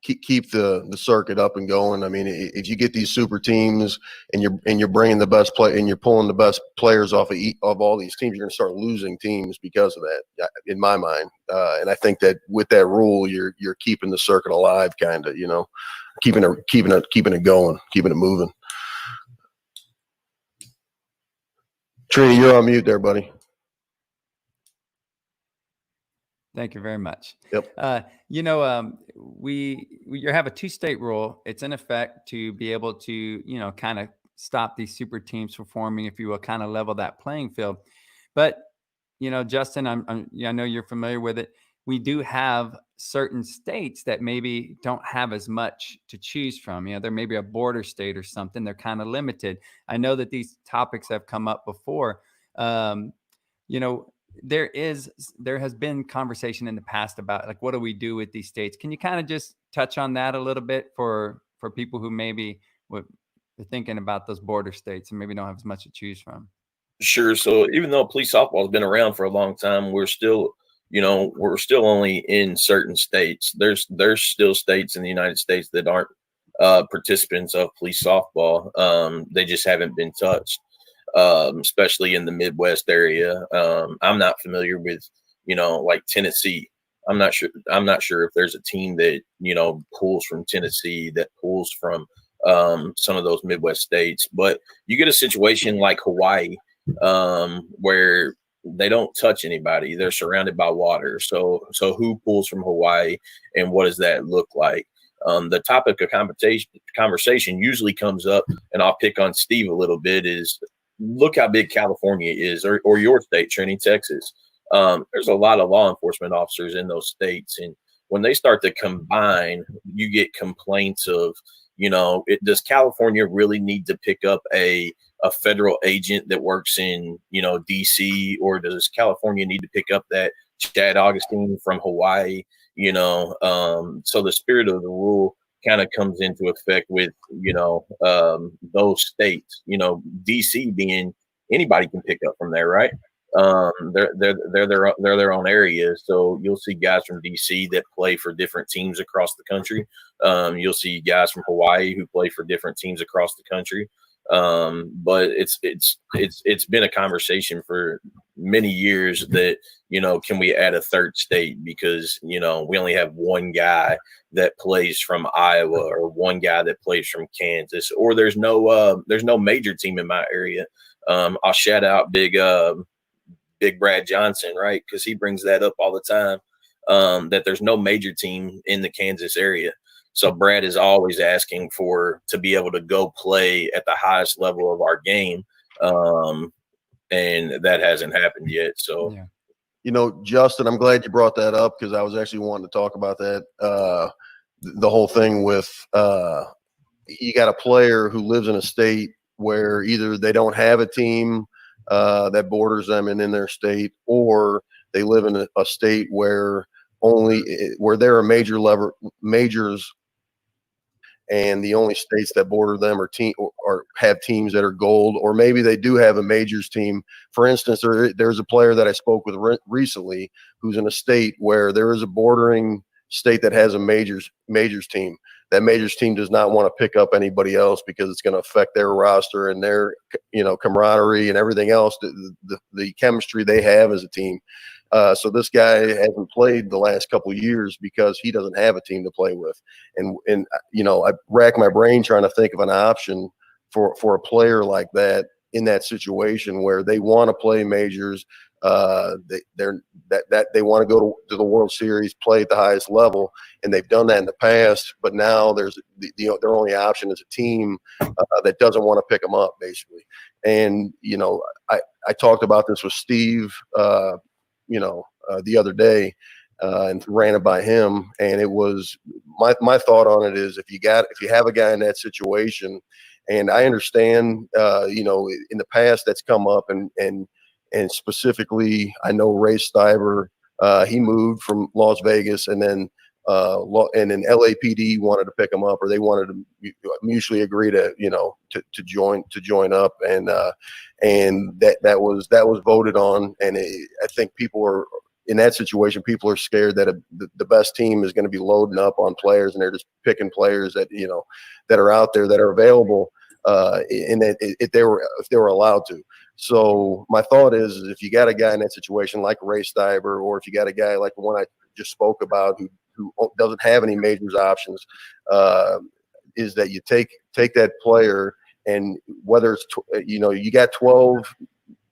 keep the circuit up and going. I mean, if you get these super teams and you're bringing the best play and you're pulling the best players off of all these teams, you're going to start losing teams because of that, in my mind. And I think that with that rule, you're keeping the circuit alive, kind of, keeping it going, keeping it moving. Trini, you're on mute there, buddy. Thank you very much. Yep. We have a 2-state rule. It's in effect to be able to, kind of stop these super teams from forming, if you will, kind of level that playing field. But, Justin, I know you're familiar with it. We do have certain states that maybe don't have as much to choose from. There may be a border state or something. They're kind of limited. I know that these topics have come up before. there has been conversation in the past about like, what do we do with these states? Can you kind of just touch on that a little bit for people who maybe are thinking about those border states and maybe don't have as much to choose from? Sure. So even though police softball has been around for a long time, we're still only in certain states. There's still states in the United States that aren't participants of police softball. They just haven't been touched, especially in the Midwest area. I'm not familiar with, like Tennessee. I'm not sure if there's a team that, pulls from Tennessee, that pulls from some of those Midwest states. But you get a situation like Hawaii, where they don't touch anybody. They're surrounded by water. So who pulls from Hawaii, and what does that look like? The topic of conversation usually comes up, and I'll pick on Steve a little bit, is look how big California is, or your state, Trini, Texas. There's a lot of law enforcement officers in those states. And when they start to combine, you get complaints of, does California really need to pick up a federal agent that works in, DC, or does California need to pick up that Chad Augustine from Hawaii? So the spirit of the rule kind of comes into effect with, those states, DC being anybody can pick up from there, right? They're their own area. So you'll see guys from DC that play for different teams across the country. You'll see guys from Hawaii who play for different teams across the country. But it's been a conversation for many years that, can we add a third state? Because, we only have one guy that plays from Iowa, or one guy that plays from Kansas, or there's no major team in my area. I'll shout out Big Brad Johnson, right? Because he brings that up all the time, that there's no major team in the Kansas area. So Brad is always asking to be able to go play at the highest level of our game. And that hasn't happened yet. So, yeah. Justin, I'm glad you brought that up, because I was actually wanting to talk about that. The whole thing with you got a player who lives in a state where either they don't have a team that borders them and in their state, or they live in a state where there are majors, and the only states that border them or have teams that are gold, or maybe they do have a majors team. For instance, there's a player that I spoke with recently who's in a state where there is a bordering state that has a majors team. That majors team does not want to pick up anybody else because it's going to affect their roster and their, camaraderie and everything else, the chemistry they have as a team. So this guy hasn't played the last couple of years because he doesn't have a team to play with. And I rack my brain trying to think of an option for a player like that in that situation where they want to play majors. They want to go to the World Series, play at the highest level, and they've done that in the past. But now their only option is a team that doesn't want to pick them up, basically. And I talked about this with Steve, the other day, and ran it by him. And it was my thought on it is if you have a guy in that situation, and I understand, in the past that's come up, and specifically, I know Ray Stiver, he moved from Las Vegas, and then LAPD wanted to pick him up, or they wanted to mutually agree to join up, and that was voted on, and I think people are in that situation. People are scared that the best team is going to be loading up on players, and they're just picking players that that are out there that are available, and if they were allowed to. So my thought is if you got a guy in that situation like Ray Stiver, or if you got a guy like the one I just spoke about who doesn't have any majors options, is that you take that player, and whether it's you got 12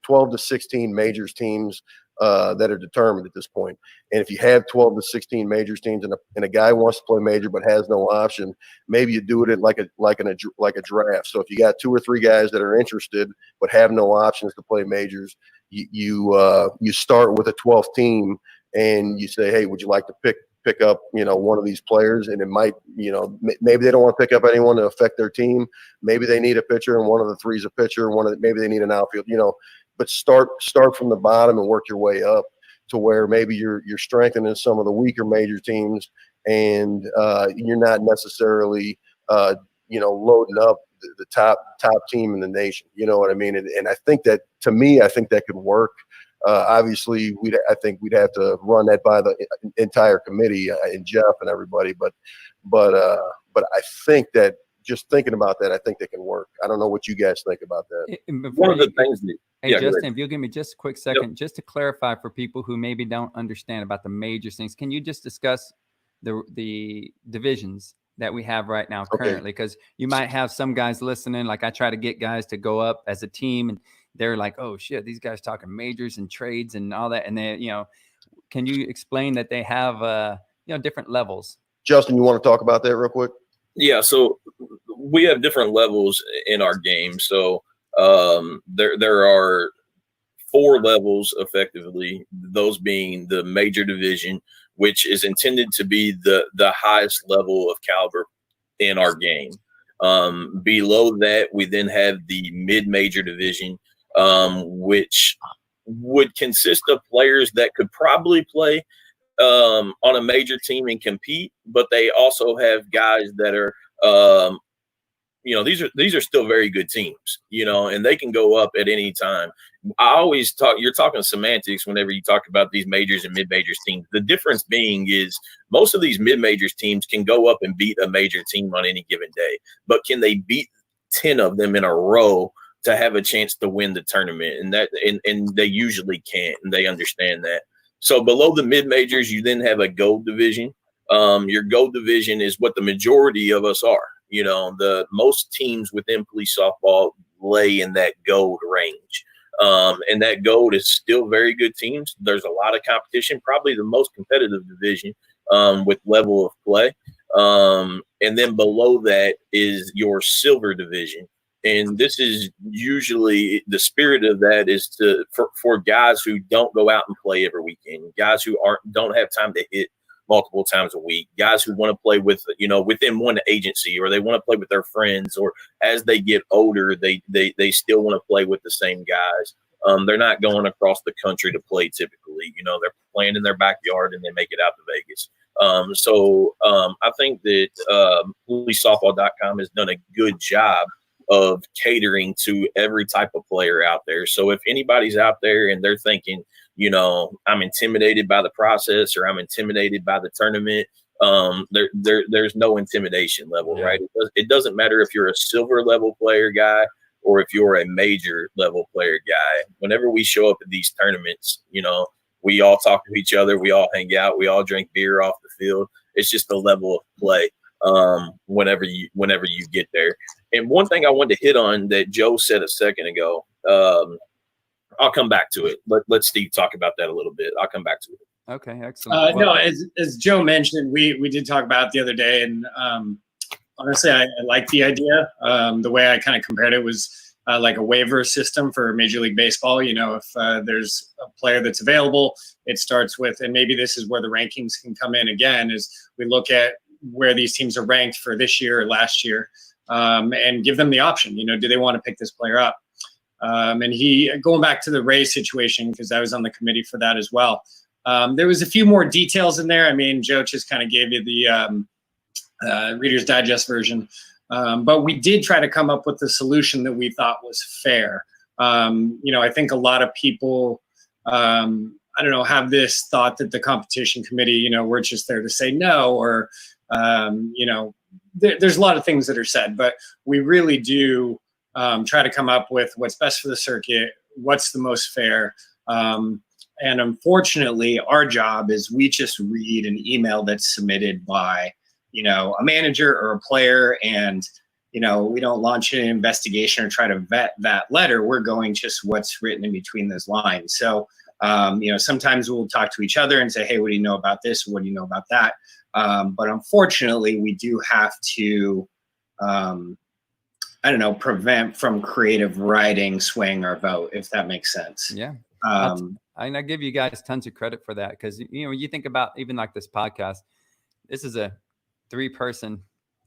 to 16 majors teams that are determined at this point. And if you have 12 to 16 majors teams, and a guy wants to play major but has no option, maybe you do it like a draft. So if you got 2 or 3 guys that are interested but have no options to play majors, you start with a 12th team, and you say, hey, would you like to pick up one of these players? And it might, maybe they don't want to pick up anyone to affect their team. Maybe they need a pitcher, and one of the 3's a pitcher. Maybe they need an outfield. but start from the bottom and work your way up to where maybe you're strengthening some of the weaker major teams, and you're not necessarily loading up the top team in the nation. You know what I mean? And I think that, to me, I think that could work. Obviously, I think we'd have to run that by the entire committee and Jeff and everybody. But I think that, just thinking about that, I think they can work. I don't know what you guys think about that. One of the things that, hey, Justin, if you'll give me just a quick second, just to clarify for people who maybe don't understand about the major things, can you just discuss the divisions that we have right now currently? Because you might have some guys listening, like I try to get guys to go up as a team, and they're like, oh shit, these guys talking majors and trades and all that. And they, can you explain that they have, different levels? Justin, you want to talk about that real quick? Yeah. So we have different levels in our game. So there are 4 levels effectively, those being the major division, which is intended to be the highest level of caliber in our game. Below that, we then have the mid-major division, which would consist of players that could probably play on a major team and compete, but they also have guys that are, these are still very good teams, and they can go up at any time. I always you're talking semantics whenever you talk about these majors and mid-majors teams. The difference being is most of these mid-majors teams can go up and beat a major team on any given day, but can they beat 10 of them in a row to have a chance to win the tournament? And they usually can't, and they understand that. So below the mid-majors, you then have a gold division. Your gold division is what the majority of us are. The most teams within police softball lay in that gold range. And that gold is still very good teams. There's a lot of competition, probably the most competitive division with level of play. And then below that is your silver division. And this is usually, the spirit of that is for guys who don't go out and play every weekend, guys who don't have time to hit multiple times a week, guys who want to play with, within one agency, or they want to play with their friends, or as they get older, they still want to play with the same guys. They're not going across the country to play typically. They're playing in their backyard and they make it out to Vegas. So I think that policesoftball.com has done a good job of catering to every type of player out there. So if anybody's out there and they're thinking, I'm intimidated by the process, or I'm intimidated by the tournament, there's no intimidation level, right? It doesn't matter if you're a silver level player guy or if you're a major level player guy. Whenever we show up at these tournaments, we all talk to each other, we all hang out, we all drink beer off the field. It's just the level of play whenever you get there. And one thing I wanted to hit on that Joe said a second ago, I'll come back to it. Let Steve talk about that a little bit. I'll come back to it. Okay, excellent. No, as Joe mentioned, we did talk about it the other day, and honestly, I like the idea. The way I kind of compared it was like a waiver system for Major League Baseball. If there's a player that's available, it starts with, and maybe this is where the rankings can come in again, is we look at where these teams are ranked for this year or last year, and give them the option. Do they want to pick this player up? And going back to the Ray situation, because I was on the committee for that as well. There was a few more details in there. I mean, Joe just kind of gave you the Reader's Digest version. But we did try to come up with a solution that we thought was fair. I think a lot of people, have this thought that the competition committee, we're just there to say no, or, there's a lot of things that are said, but we really do try to come up with what's best for the circuit, what's the most fair. And unfortunately, our job is we just read an email that's submitted by, a manager or a player, and, we don't launch an investigation or try to vet that letter. We're going just what's written in between those lines. So, sometimes we'll talk to each other and say, hey, what do you know about this? What do you know about that? But unfortunately, we do have to, prevent from creative writing swaying our vote, if that makes sense. Yeah. I give you guys tons of credit for that, because, you think about even like this podcast, this is a 3-person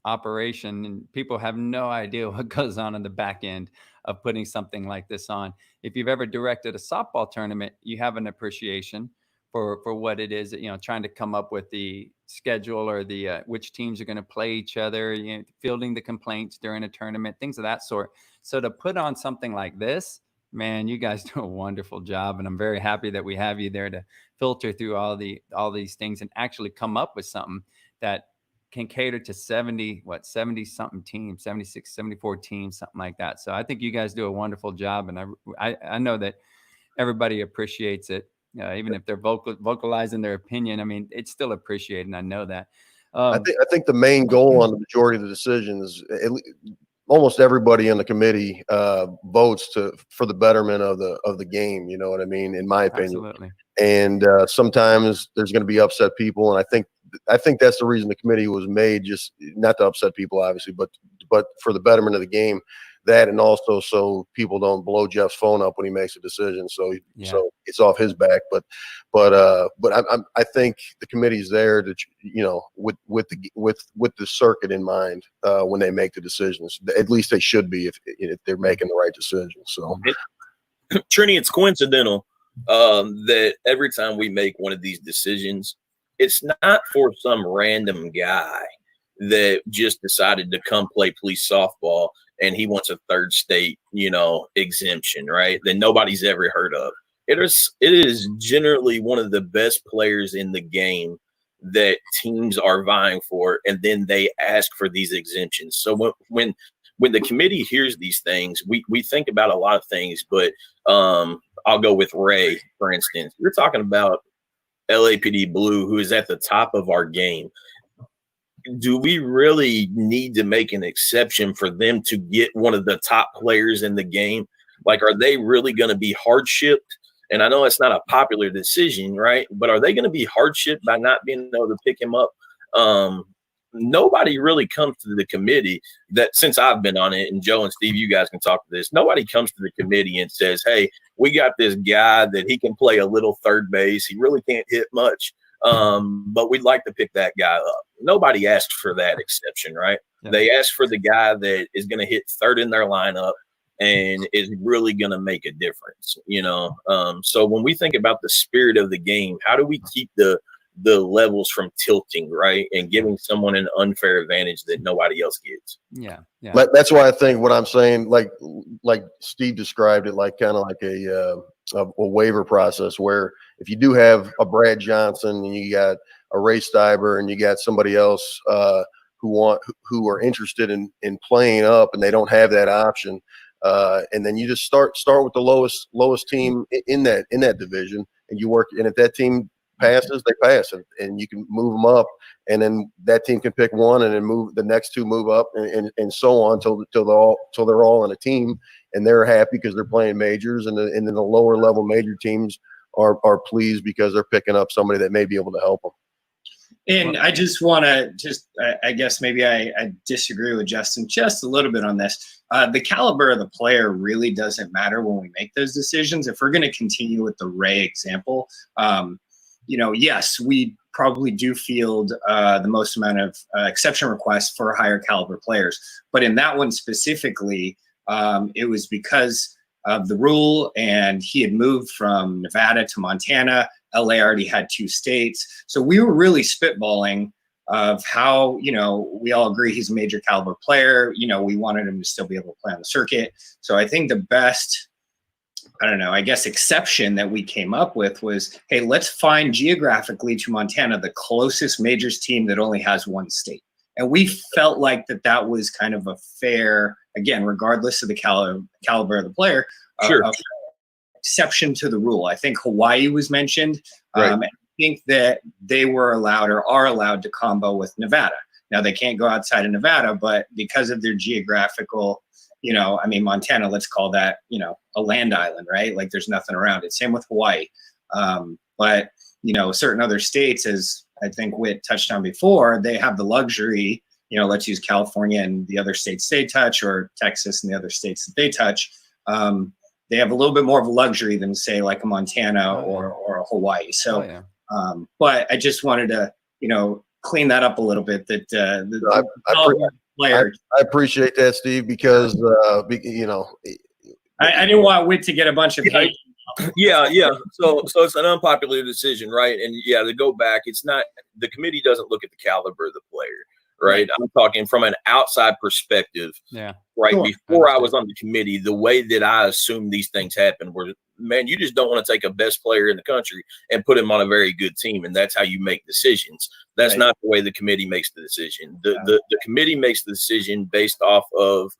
operation, and people have no idea what goes on in the back end of putting something like this on. If you've ever directed a softball tournament, you have an appreciation for what it is, trying to come up with the schedule or the which teams are going to play each other, fielding the complaints during a tournament, things of that sort. So to put on something like this, man, you guys do a wonderful job, and I'm very happy that we have you there to filter through all these things and actually come up with something that can cater to 70 something teams, 76, 74 teams, something like that. So I think you guys do a wonderful job, and I know that everybody appreciates it. Even if they're vocalizing their opinion, I mean, it's still appreciated, and I know that. I think the main goal on the majority of the decisions, almost everybody in the committee votes for the betterment of the game. You know what I mean? In my opinion. Absolutely. And sometimes there's going to be upset people, and I think that's the reason the committee was made, just not to upset people, obviously, but for the betterment of the game. That, and also so people don't blow Jeff's phone up when he makes a decision, so it's off his back. But I think the committee's there to, with the circuit in mind when they make the decisions. At least they should be if they're making the right decision. So, Trini, it's coincidental that every time we make one of these decisions, it's not for some random guy that just decided to come play police softball and he wants a third state, exemption, right? That nobody's ever heard of. It is generally one of the best players in the game that teams are vying for, and then they ask for these exemptions. So when the committee hears these things, we think about a lot of things, but I'll go with Ray, for instance. You're talking about LAPD Blue, who is at the top of our game. Do we really need to make an exception for them to get one of the top players in the game? Like, are they really going to be hardshiped? And I know it's not a popular decision, right? But are they going to be hardshiped by not being able to pick him up? Nobody really comes to the committee that, since I've been on it, and Joe and Steve, you guys can talk to this. Nobody comes to the committee and says, hey, we got this guy that he can play a little third base. He really can't hit much. But we'd like to pick that guy up. Nobody asked for that exception, right? Yeah. They asked for the guy that is going to hit third in their lineup and is really going to make a difference, So when we think about the spirit of the game, how do we keep the levels from tilting, right? And giving someone an unfair advantage that nobody else gets. Yeah. That's why I think what I'm saying, like Steve described it, like kind of like a waiver process, where if you do have a Brad Johnson and you got a Ray Steiber and you got somebody else who are interested in playing up and they don't have that option, and then you just start with the lowest team in that division, and you work. And if that team passes, they pass, and you can move them up, and then that team can pick one, and then move the next two, move up, and so on till they're all in a team, and they're happy because they're playing majors, and then the lower level major teams are pleased because they're picking up somebody that may be able to help them. And I just want to I guess maybe I disagree with Justin just a little bit on this. The caliber of the player really doesn't matter when we make those decisions. If we're going to continue with the Ray example, yes, we probably do field the most amount of exception requests for higher caliber players. But in that one specifically, it was because of the rule, and he had moved from Nevada to Montana. LA already had 2 states. So we were really spitballing of how, we all agree he's a major caliber player. We wanted him to still be able to play on the circuit. So I think the best, exception that we came up with was, hey, let's find geographically to Montana the closest majors team that only has 1 state. And we felt like that was kind of a fair, again, regardless of the caliber of the player, sure. Exception to the rule. I think Hawaii was mentioned. Right. And I think that they were allowed or are allowed to combo with Nevada. Now, they can't go outside of Nevada, but because of their geographical, Montana, let's call that, a land island, right? Like there's nothing around it. Same with Hawaii. But, certain other states, as I think Witt touched on before, they have the luxury, let's use California and the other states they touch, or Texas and the other states that they touch. They have a little bit more of a luxury than, say, like a Montana or a Hawaii. So, but I just wanted to, clean that up a little bit. That I appreciate that, Steve, because I didn't want Witt to get a bunch of hate. Yeah. So it's an unpopular decision, right? And yeah, to go back, it's not, the committee doesn't look at the caliber of the player, right? I'm talking from an outside perspective. Yeah. Right. Sure. Before I was on the committee, the way that I assumed these things happen were, man, you just don't want to take a best player in the country and put him on a very good team. And that's how you make decisions. That's not the way the committee makes the decision. The committee makes the decision based off of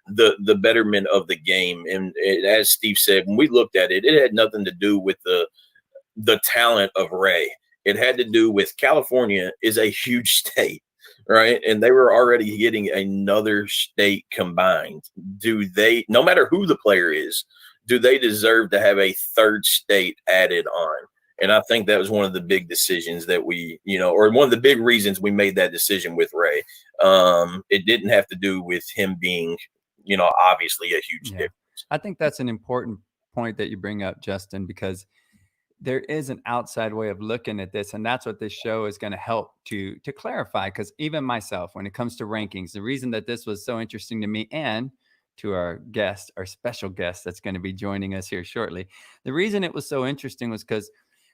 the betterment of the game. And as Steve said, when we looked at it, it had nothing to do with the talent of Ray. It had to do with California is a huge state, right? And they were already getting another state combined. Do they, no matter who the player is, do they deserve to have a third state added on? And I think that was one of the big decisions that we, or one of the big reasons we made that decision with Ray. It didn't have to do with him being, obviously a huge difference. I think that's an important point that you bring up, Justin, because there is an outside way of looking at this, and that's what this show is going to help to clarify. Because even myself, when it comes to rankings, the reason that this was so interesting to me and to our guest, our special guest that's going to be joining us here shortly, the reason it was so interesting was because,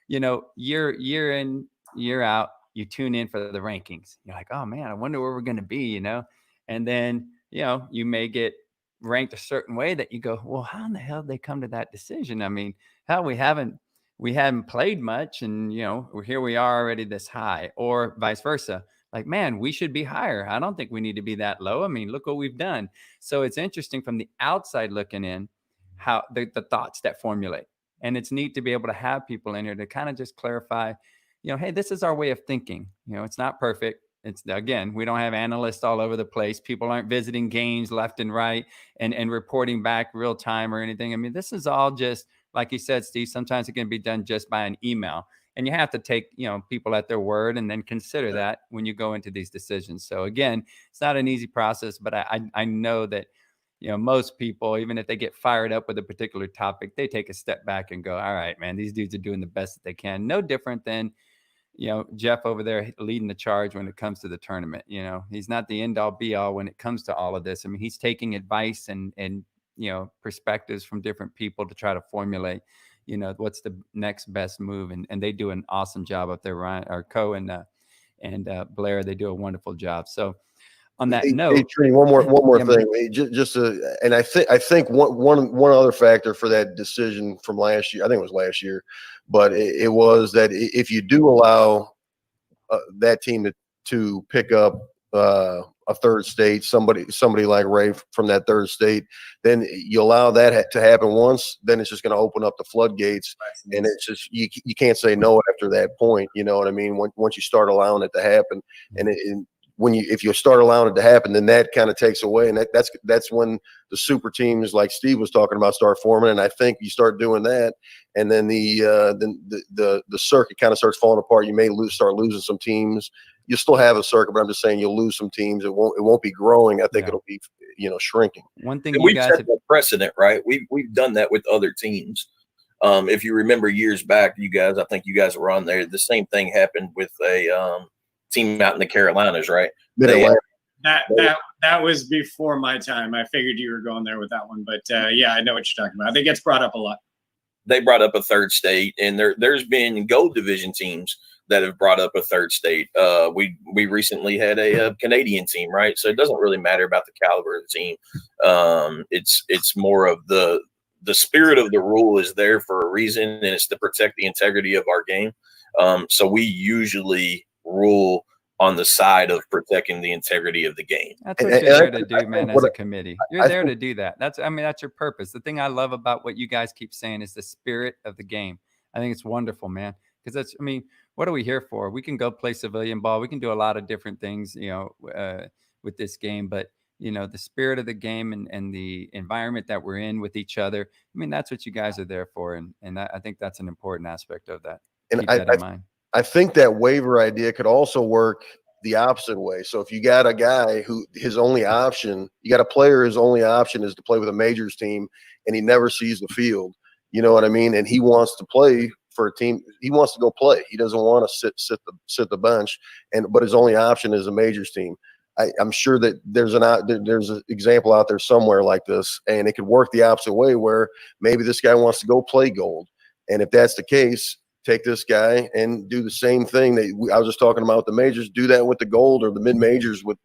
year in, year out, you tune in for the rankings. You're like, oh man, I wonder where we're going to be, and then, you may get ranked a certain way that you go, well, how in the hell did they come to that decision? I mean, we haven't played much, and here we are already this high, or vice versa. Like, man, we should be higher. I don't think we need to be that low. I mean, look what we've done. So it's interesting from the outside looking in, how the thoughts that formulate, and it's neat to be able to have people in here to kind of just clarify, hey, this is our way of thinking. It's not perfect. It's, again, we don't have analysts all over the place. People aren't visiting games left and right and reporting back real time or anything. I mean, this is all just, like you said, Steve, sometimes it can be done just by an email, and you have to take, people at their word and then consider that when you go into these decisions. So again, it's not an easy process, but I know that, most people, even if they get fired up with a particular topic, they take a step back and go, all right, man, these dudes are doing the best that they can. No different than, Jeff over there leading the charge when it comes to the tournament. He's not the end all be all when it comes to all of this. I mean, he's taking advice and perspectives from different people to try to formulate, what's the next best move. And they do an awesome job up there. Ryan, or Co and Blair, they do a wonderful job. So on that note, Trini, one more thing, and I think one other factor for that decision from last year, I think it was last year, but it was that if you do allow that team to pick up a third state, somebody like Ray from that third state, then you allow that to happen once, then it's just going to open up the floodgates, and it's just you can't say no after that point. You know what I mean? Once you start allowing it to happen, and if you start allowing it to happen, then that kind of takes away, and that's when the super teams like Steve was talking about start forming. And I think you start doing that, and then the circuit kind of starts falling apart. You may start losing some teams. You still have a circuit, but I'm just saying you'll lose some teams. It won't be growing. I think it'll be shrinking. One thing we've set the precedent, right? We've done that with other teams. If you remember years back, I think you guys were on there. The same thing happened with a team out in the Carolinas, right? That was before my time. I figured you were going there with that one, but I know what you're talking about. I think it gets brought up a lot. They brought up a third state, and there's been gold division teams that have brought up a third state. We recently had a Canadian team, right? So it doesn't really matter about the caliber of the team. It's more of the spirit of the rule is there for a reason, and it's to protect the integrity of our game. So we usually rule on the side of protecting the integrity of the game. That's what you're there to do, man, as a committee. You're there to do that. That's your purpose. The thing I love about what you guys keep saying is the spirit of the game. I think it's wonderful, man, because what are we here for? We can go play civilian ball. We can do a lot of different things, with this game, but the spirit of the game and the environment that we're in with each other. That's what you guys are there for. And I think that's an important aspect of that. Keep that in mind. I think that waiver idea could also work the opposite way. So if you got a guy who his only option, you got a player his only option is to play with a majors team, and he never sees the field, you know what I mean? And he wants to play for a team. He wants to go play. He doesn't want to sit the bench, but his only option is a majors team. I'm sure that there's an example out there somewhere like this, and it could work the opposite way where maybe this guy wants to go play gold. And if that's the case, take this guy and do the same thing that I was just talking about with the majors. Do that with the gold or the mid majors with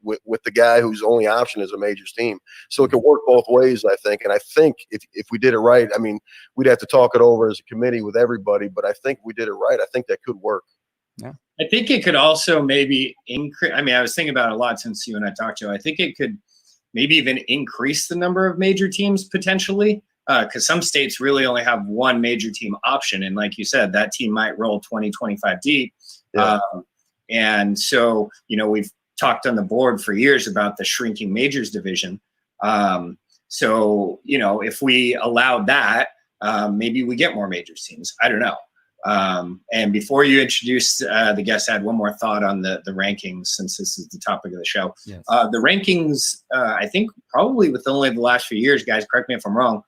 the guy whose only option is a majors team. So it could work both ways, I think. And I think if we did it right, I mean, we'd have to talk it over as a committee with everybody, but I think if we did it right, I think that could work. Yeah. I think it could also maybe increase. I mean, I was thinking about it a lot since you and I talked, Joe. I think it could maybe even increase the number of major teams potentially, because some states really only have one major team option. And like you said, that team might roll 20, 25 deep. Yeah. And so, we've talked on the board for years about the shrinking majors division. So, if we allowed that, maybe we get more majors teams. I don't know. And before you introduce the guest, I had one more thought on the rankings, since this is the topic of the show. Yes. The rankings, I think probably with only the last few years, guys, correct me if I'm wrong,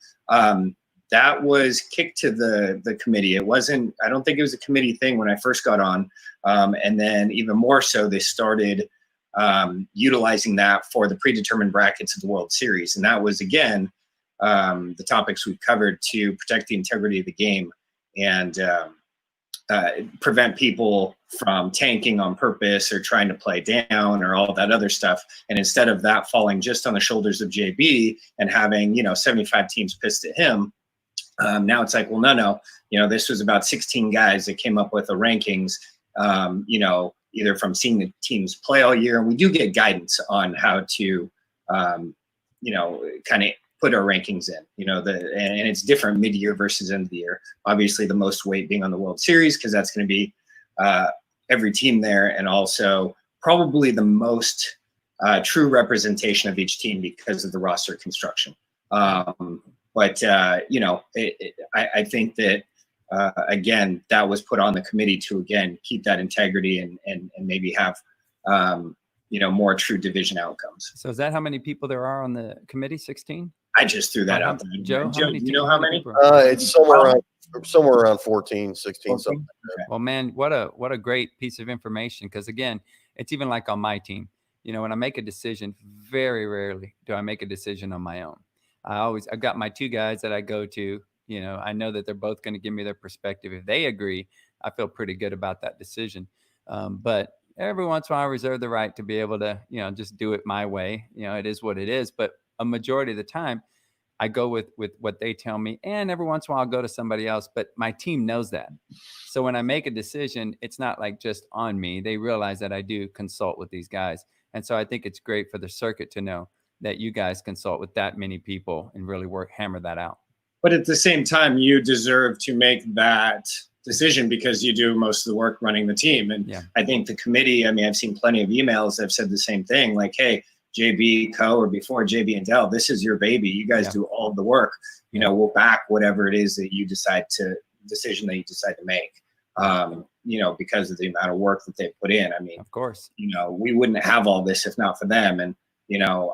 that was kicked to the committee. It wasn't, I don't think it was a committee thing when I first got on. And then even more so, they started utilizing that for the predetermined brackets of the World Series. And that was, again, the topics we've covered to protect the integrity of the game and prevent people from tanking on purpose or trying to play down or all that other stuff. And instead of that falling just on the shoulders of JB and having, 75 teams pissed at him, now it's like, well, no, this was about 16 guys that came up with the rankings, either from seeing the teams play all year. And we do get guidance on how to, kind of put our rankings in, and it's different mid-year versus end of the year. Obviously, the most weight being on the World Series, because that's going to be every team there, and also probably the most true representation of each team because of the roster construction. I think that, again, that was put on the committee to, again, keep that integrity and maybe have more true division outcomes. So is that how many people there are on the committee? 16? I just threw that out there. Joe, do you know how many? It's somewhere around 14, 16, something like that. Well, man, what a great piece of information. Because again, it's even like on my team. When I make a decision, very rarely do I make a decision on my own. I've got my two guys that I go to. I know that they're both going to give me their perspective. If they agree, I feel pretty good about that decision. But every once in a while, I reserve the right to be able to, just do it my way. It is what it is. But a majority of the time, I go with what they tell me. And every once in a while, I'll go to somebody else. But my team knows that. So when I make a decision, it's not like just on me. They realize that I do consult with these guys. And so I think it's great for the circuit to know that you guys consult with that many people and really hammer that out. But at the same time, you deserve to make that decision because you do most of the work running the team. And yeah. I think the committee, I've seen plenty of emails that have said the same thing, like, hey, JB, Co, or before JB and Dell, this is your baby. You guys do all of the work. We'll back whatever it is that you decide to make, because of the amount of work that they put in. Of course, we wouldn't have all this if not for them. And,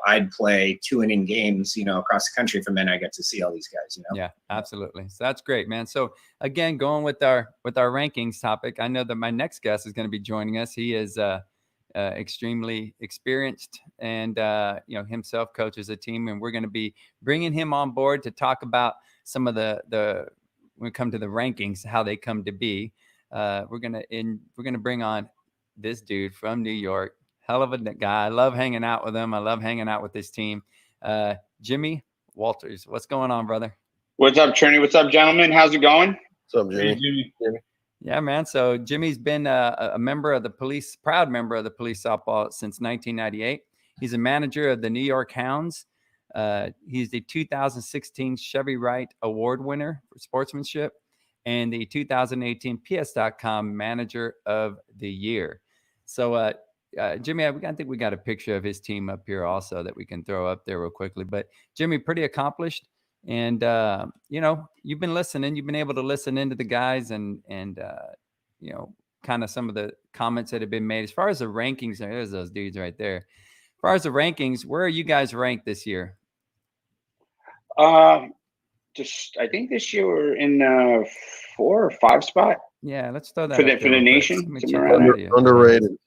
I'd play 2-inning games, across the country from then I get to see all these guys, Yeah, absolutely. So that's great, man. So again, going with our rankings topic, I know that my next guest is going to be joining us. He is extremely experienced and, himself coaches a team, and we're going to be bringing him on board to talk about some of the when we come to the rankings, how they come to be. We're going to bring on this dude from New York. Hell of a guy. I love hanging out with him. I love hanging out with this team. Jimmy Walters. What's going on, brother? What's up, Trini? What's up, gentlemen? How's it going? What's up, Jimmy? Hey, Jimmy. Yeah, man. So Jimmy's been a member of the police, proud member of the police softball since 1998. He's a manager of the New York Hounds. He's the 2016 Chevy Wright Award winner for sportsmanship and the 2018 PS.com Manager of the Year. So, Jimmy, I think we got a picture of his team up here also that we can throw up there real quickly. But Jimmy, pretty accomplished. And, you've been listening. You've been able to listen into the guys and kind of some of the comments that have been made. As far as the rankings, there's those dudes right there. As far as the rankings, where are you guys ranked this year? To I think this year we're in 4 or 5 spot Yeah, let's throw that for up the there for the real quick. nation. Let me Somewhere check around that there. for you. Underrated.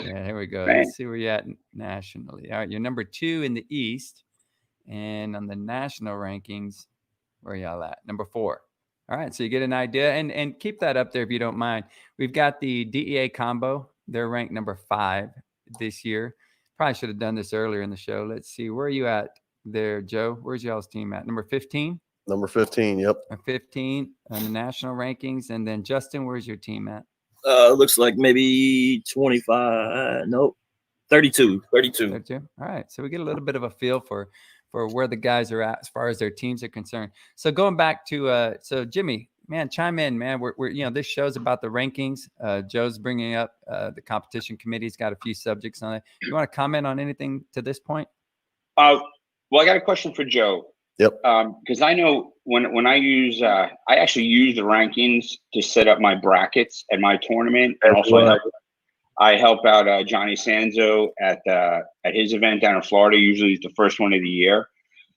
Yeah, here we go. Right. Let's see where you're at nationally. All right, you're number 2 in the East, and on the national rankings, where y'all at? Number 4. All right, so you get an idea, and keep that up there if you don't mind. We've got the DEA combo. They're ranked number 5 this year. Probably should have done this earlier in the show. Let's see, where are you at there, Joe? Where's y'all's team at? Number 15? Number 15. Yep. 15 on the national rankings. And then Justin, where's your team at? Looks like maybe 25. Nope. 32. 32. All right. So we get a little bit of a feel for where the guys are at as far as their teams are concerned. So going back to so Jimmy, man, chime in, man. We're this show's about the rankings. Joe's bringing up the competition committee's got a few subjects on it. You want to comment on anything to this point? Well, I got a question for Joe. Yep. Because I know when I use I actually use the rankings to set up my brackets at my tournament, and also I help out Johnny Sanzo at his event down in Florida. Usually it's the first one of the year.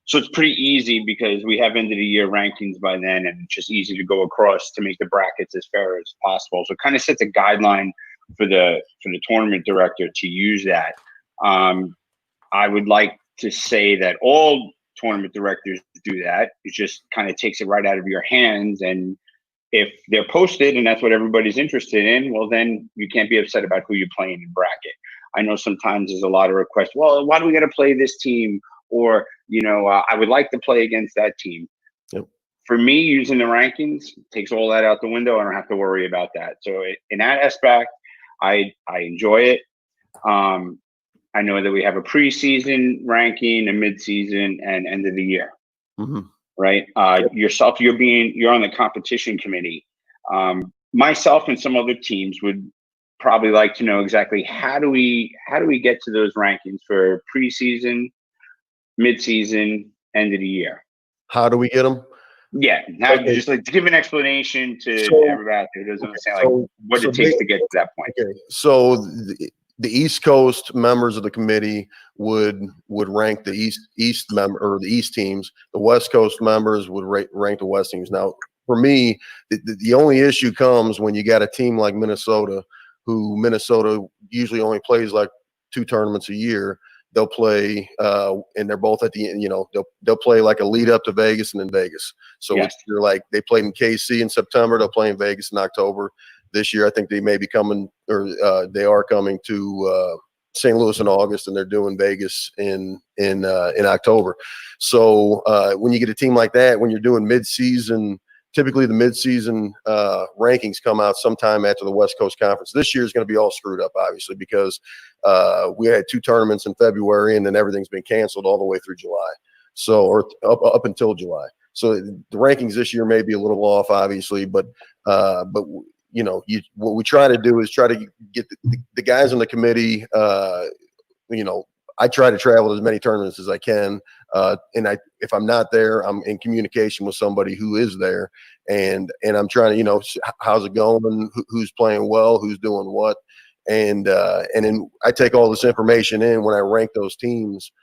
So it's pretty easy because we have end of the year rankings by then, and it's just easy to go across to make the brackets as fair as possible. So it kind of sets a guideline for the tournament director to use that. I would like to say that all tournament directors do that. It just kind of takes it right out of your hands, and if they're posted and that's what everybody's interested in, well, then you can't be upset about who you're playing in bracket. I know sometimes there's a lot of requests. Well, why do we got to play this team? Or, I would like to play against that team. Yep. For me, using the rankings takes all that out the window. I don't have to worry about that. So in that aspect, I enjoy it. I know that we have a preseason ranking, a midseason, and end of the year. Mm-hmm. Right. Yourself, you're on the competition committee. Myself and some other teams would probably like to know exactly how do we get to those rankings for preseason, mid-season, end of the year. How do we get them? Yeah, just like to give an explanation to everybody out there who doesn't understand what it takes to get to that point. Okay, so the East Coast members of the committee would rank the East member or the East teams. The West Coast members would rank the West teams. Now, for me, the only issue comes when you got a team like Minnesota, who Minnesota usually only plays like 2 tournaments a year. They'll play, and they're both at the end. They'll play like a lead up to Vegas and then Vegas. So they're like they played in KC in September. They'll play in Vegas in October. This year, I think they may be coming, or they are coming to St. Louis in August, and they're doing Vegas in October. So when you get a team like that, when you're doing mid-season, typically the mid-season rankings come out sometime after the West Coast Conference. This year is going to be all screwed up, obviously, because we had 2 tournaments in February, and then everything's been canceled all the way through July. So, or up until July. So the rankings this year may be a little off, obviously, but what we try to do is try to get the guys on the committee. I try to travel to as many tournaments as I can, and if I'm not there, I'm in communication with somebody who is there, and I'm trying to how's it going, who's playing well, who's doing what, and then I take all this information in when I rank those teams.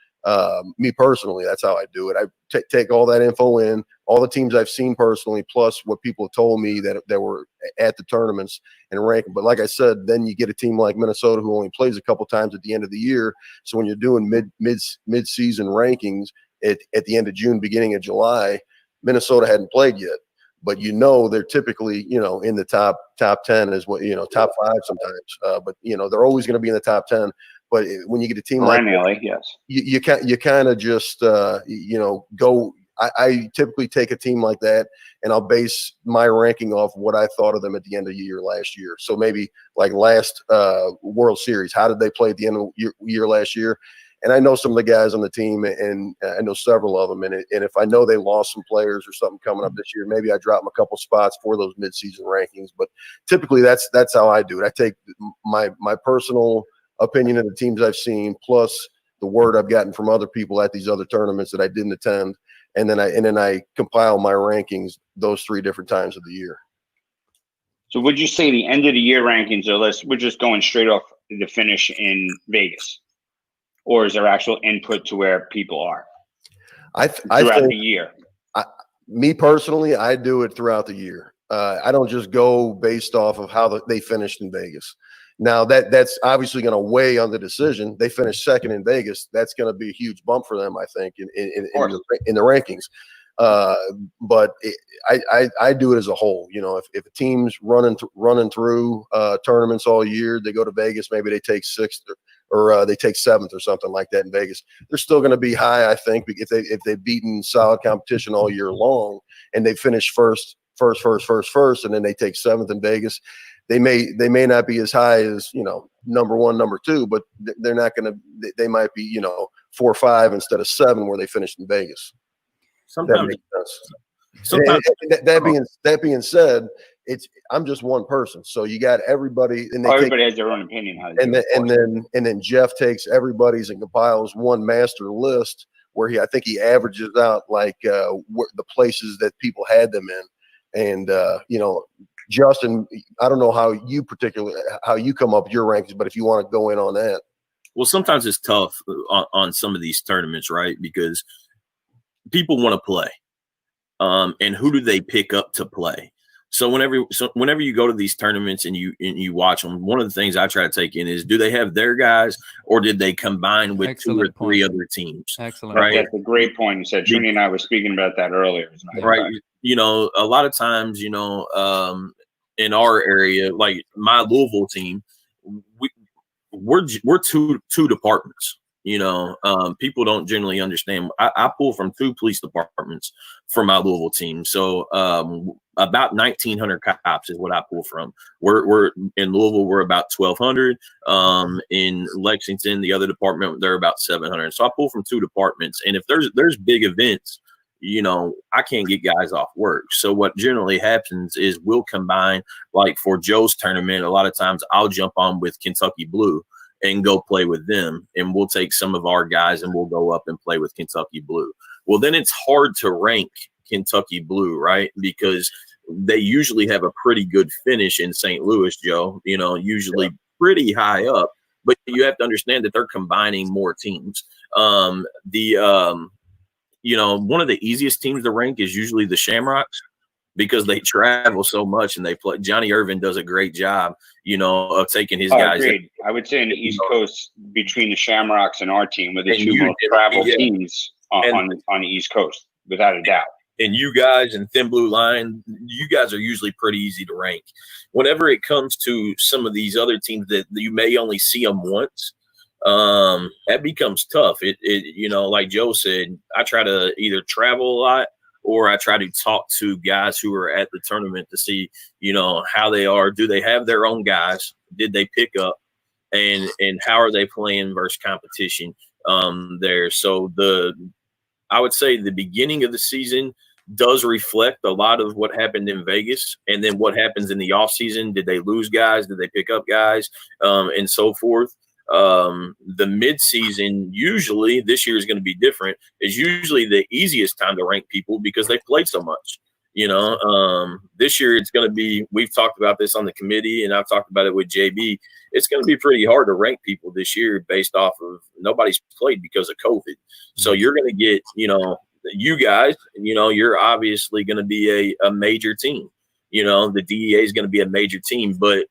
Me personally, that's how I do it. I take all that info in, all the teams I've seen personally, plus what people have told me that were at the tournaments, and rank them. But like I said, then you get a team like Minnesota who only plays a couple times at the end of the year. So when you're doing mid-season rankings at the end of June, beginning of July, Minnesota hadn't played yet. But they're typically in the top 10 is what top 5 sometimes. But they're always going to be in the top 10. But when you get a team like that, yes, you kind of just go. I typically take a team like that, and I'll base my ranking off what I thought of them at the end of the year last year. So maybe like last World Series, how did they play at the end of the year last year? And I know some of the guys on the team, and I know several of them. And if I know they lost some players or something coming up this year, maybe I drop them a couple spots for those midseason rankings. But typically, that's how I do it. I take my personal opinion of the teams I've seen, plus the word I've gotten from other people at these other tournaments that I didn't attend, and then I compile my rankings those 3 different times of the year. So would you say the end of the year rankings we're just going straight off the finish in Vegas, or is there actual input to where people are? I throughout think the year. Me personally, I do it throughout the year. I don't just go based off of how they finished in Vegas. Now that's obviously going to weigh on the decision. They finished second in Vegas. That's going to be a huge bump for them, I think, in the rankings. But I do it as a whole. You know, if a team's running through tournaments all year, they go to Vegas, maybe they take sixth or they take seventh or something like that in Vegas. They're still going to be high, I think, if they've beaten solid competition all year long and they finish first, and then they take seventh in Vegas. They may not be as high as, you know, number one, number two, but they're not going to. They might be, you know, 4 or 5 instead of 7 where they finished in Vegas. Sometimes, that makes sense. That being said, I'm just one person, so you got everybody, and everybody has their own opinion. And then Jeff takes everybody's and compiles one master list where I think he averages out like the places that people had them in, and you know, Justin, I don't know how you come up with your rankings, but if you want to go in on that. Well, sometimes it's tough on some of these tournaments, right? Because people want to play, and who do they pick up to play? So whenever you go to these tournaments and you watch them, one of the things I try to take in is, do they have their guys, or did they combine with Excellent 2 or 3 other teams? Excellent. Right. That's a great point. You said Trini and I were speaking about that earlier. Right. You know, a lot of times, you know, in our area, like my Louisville team, we're 2 departments. You know, people don't generally understand. I pull from 2 police departments for my Louisville team. So about 1,900 cops is what I pull from. We're in Louisville, we're about 1,200. In Lexington, the other department, they're about 700. So I pull from 2 departments. And if there's big events, you know, I can't get guys off work. So what generally happens is we'll combine, like for Joe's tournament, a lot of times I'll jump on with Kentucky Blue and go play with them, and we'll take some of our guys and we'll go up and play with Kentucky Blue. Well, then it's hard to rank Kentucky Blue, right? Because they usually have a pretty good finish in St. Louis, Joe, you know, usually pretty high up, but you have to understand that they're combining more teams. You know, one of the easiest teams to rank is usually the Shamrocks, because they travel so much and they play. Johnny Irvin does a great job, you know, of taking his guys. Agreed. I would say in the East Coast, between the Shamrocks and our team, we're the 2 most travel teams on the East Coast, without a doubt. And you guys and Thin Blue Line, you guys are usually pretty easy to rank. Whenever it comes to some of these other teams that you may only see them once, that becomes tough. It you know, like Joe said, I try to either travel a lot, or I try to talk to guys who are at the tournament to see, you know, how they are. Do they have their own guys? Did they pick up? And how are they playing versus competition there? So I would say the beginning of the season does reflect a lot of what happened in Vegas, and then what happens in the off season. Did they lose guys? Did they pick up guys? And so forth. The mid-season, usually this year is going to be different, is usually the easiest time to rank people because they've played so much. You know, this year it's going to be, we've talked about this on the committee and I've talked about it with JB. It's going to be pretty hard to rank people this year based off of nobody's played because of COVID. So you're going to get, you know, you guys, you know, you're obviously going to be a major team. You know, the DEA is going to be a major team, but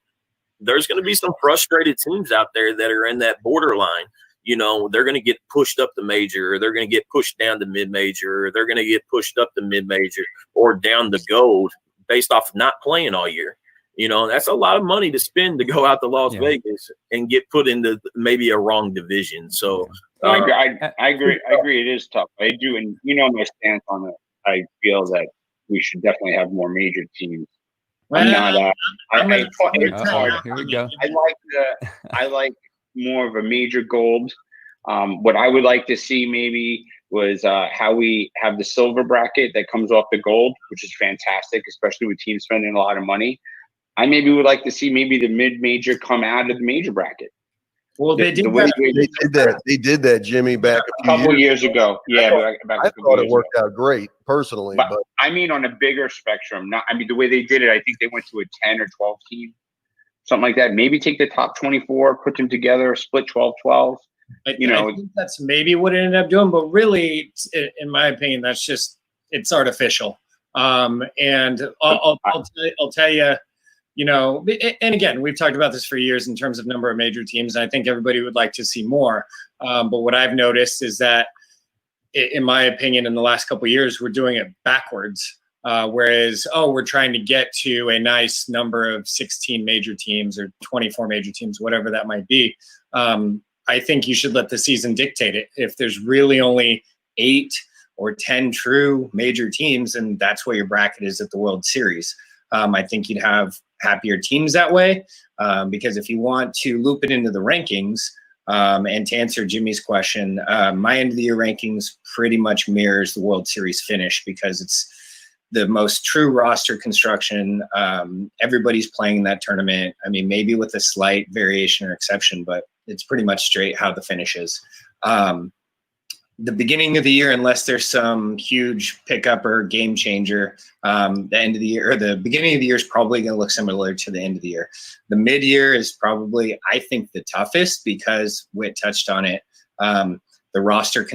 there's going to be some frustrated teams out there that are in that borderline. You know, they're going to get pushed up to major, or they're going to get pushed down to mid-major, or they're going to get pushed up to mid-major or down to gold based off not playing all year. You know, that's a lot of money to spend to go out to Las Vegas and get put into maybe a wrong division. So I agree. It is tough. I do. And you know, my stance on it, I feel that we should definitely have more major teams. I'm not. It's hard. Here we go. I like more of a major gold. What I would like to see maybe was how we have the silver bracket that comes off the gold, which is fantastic, especially with teams spending a lot of money. I maybe would like to see maybe the mid-major come out of the major bracket. Well, they did that. They did that, Jimmy, back a couple years ago. Yeah, I thought it worked out great personally, but I mean on a bigger spectrum. The way they did it, I think they went to a 10 or 12 team, something like that. Maybe take the top 24, put them together, split 12-12. I think that's maybe what it ended up doing, but really, in my opinion, that's just, it's artificial. And I'll tell you, and again, we've talked about this for years in terms of number of major teams. And I think everybody would like to see more. But what I've noticed is that, in my opinion, in the last couple of years, we're doing it backwards. Whereas, we're trying to get to a nice number of 16 major teams or 24 major teams, whatever that might be. I think you should let the season dictate it. If there's really only 8 or 10 true major teams, and that's where your bracket is at the World Series, I think you'd have happier teams that way. Because if you want to loop it into the rankings, and to answer Jimmy's question, my end of the year rankings pretty much mirrors the World Series finish because it's the most true roster construction. Everybody's playing in that tournament. I mean, maybe with a slight variation or exception, but it's pretty much straight how the finish is. The beginning of the year, unless there's some huge pickup or game changer, the end of the year or the beginning of the year is probably going to look similar to the end of the year. The mid-year is probably, I think, the toughest because Witt touched on it. The roster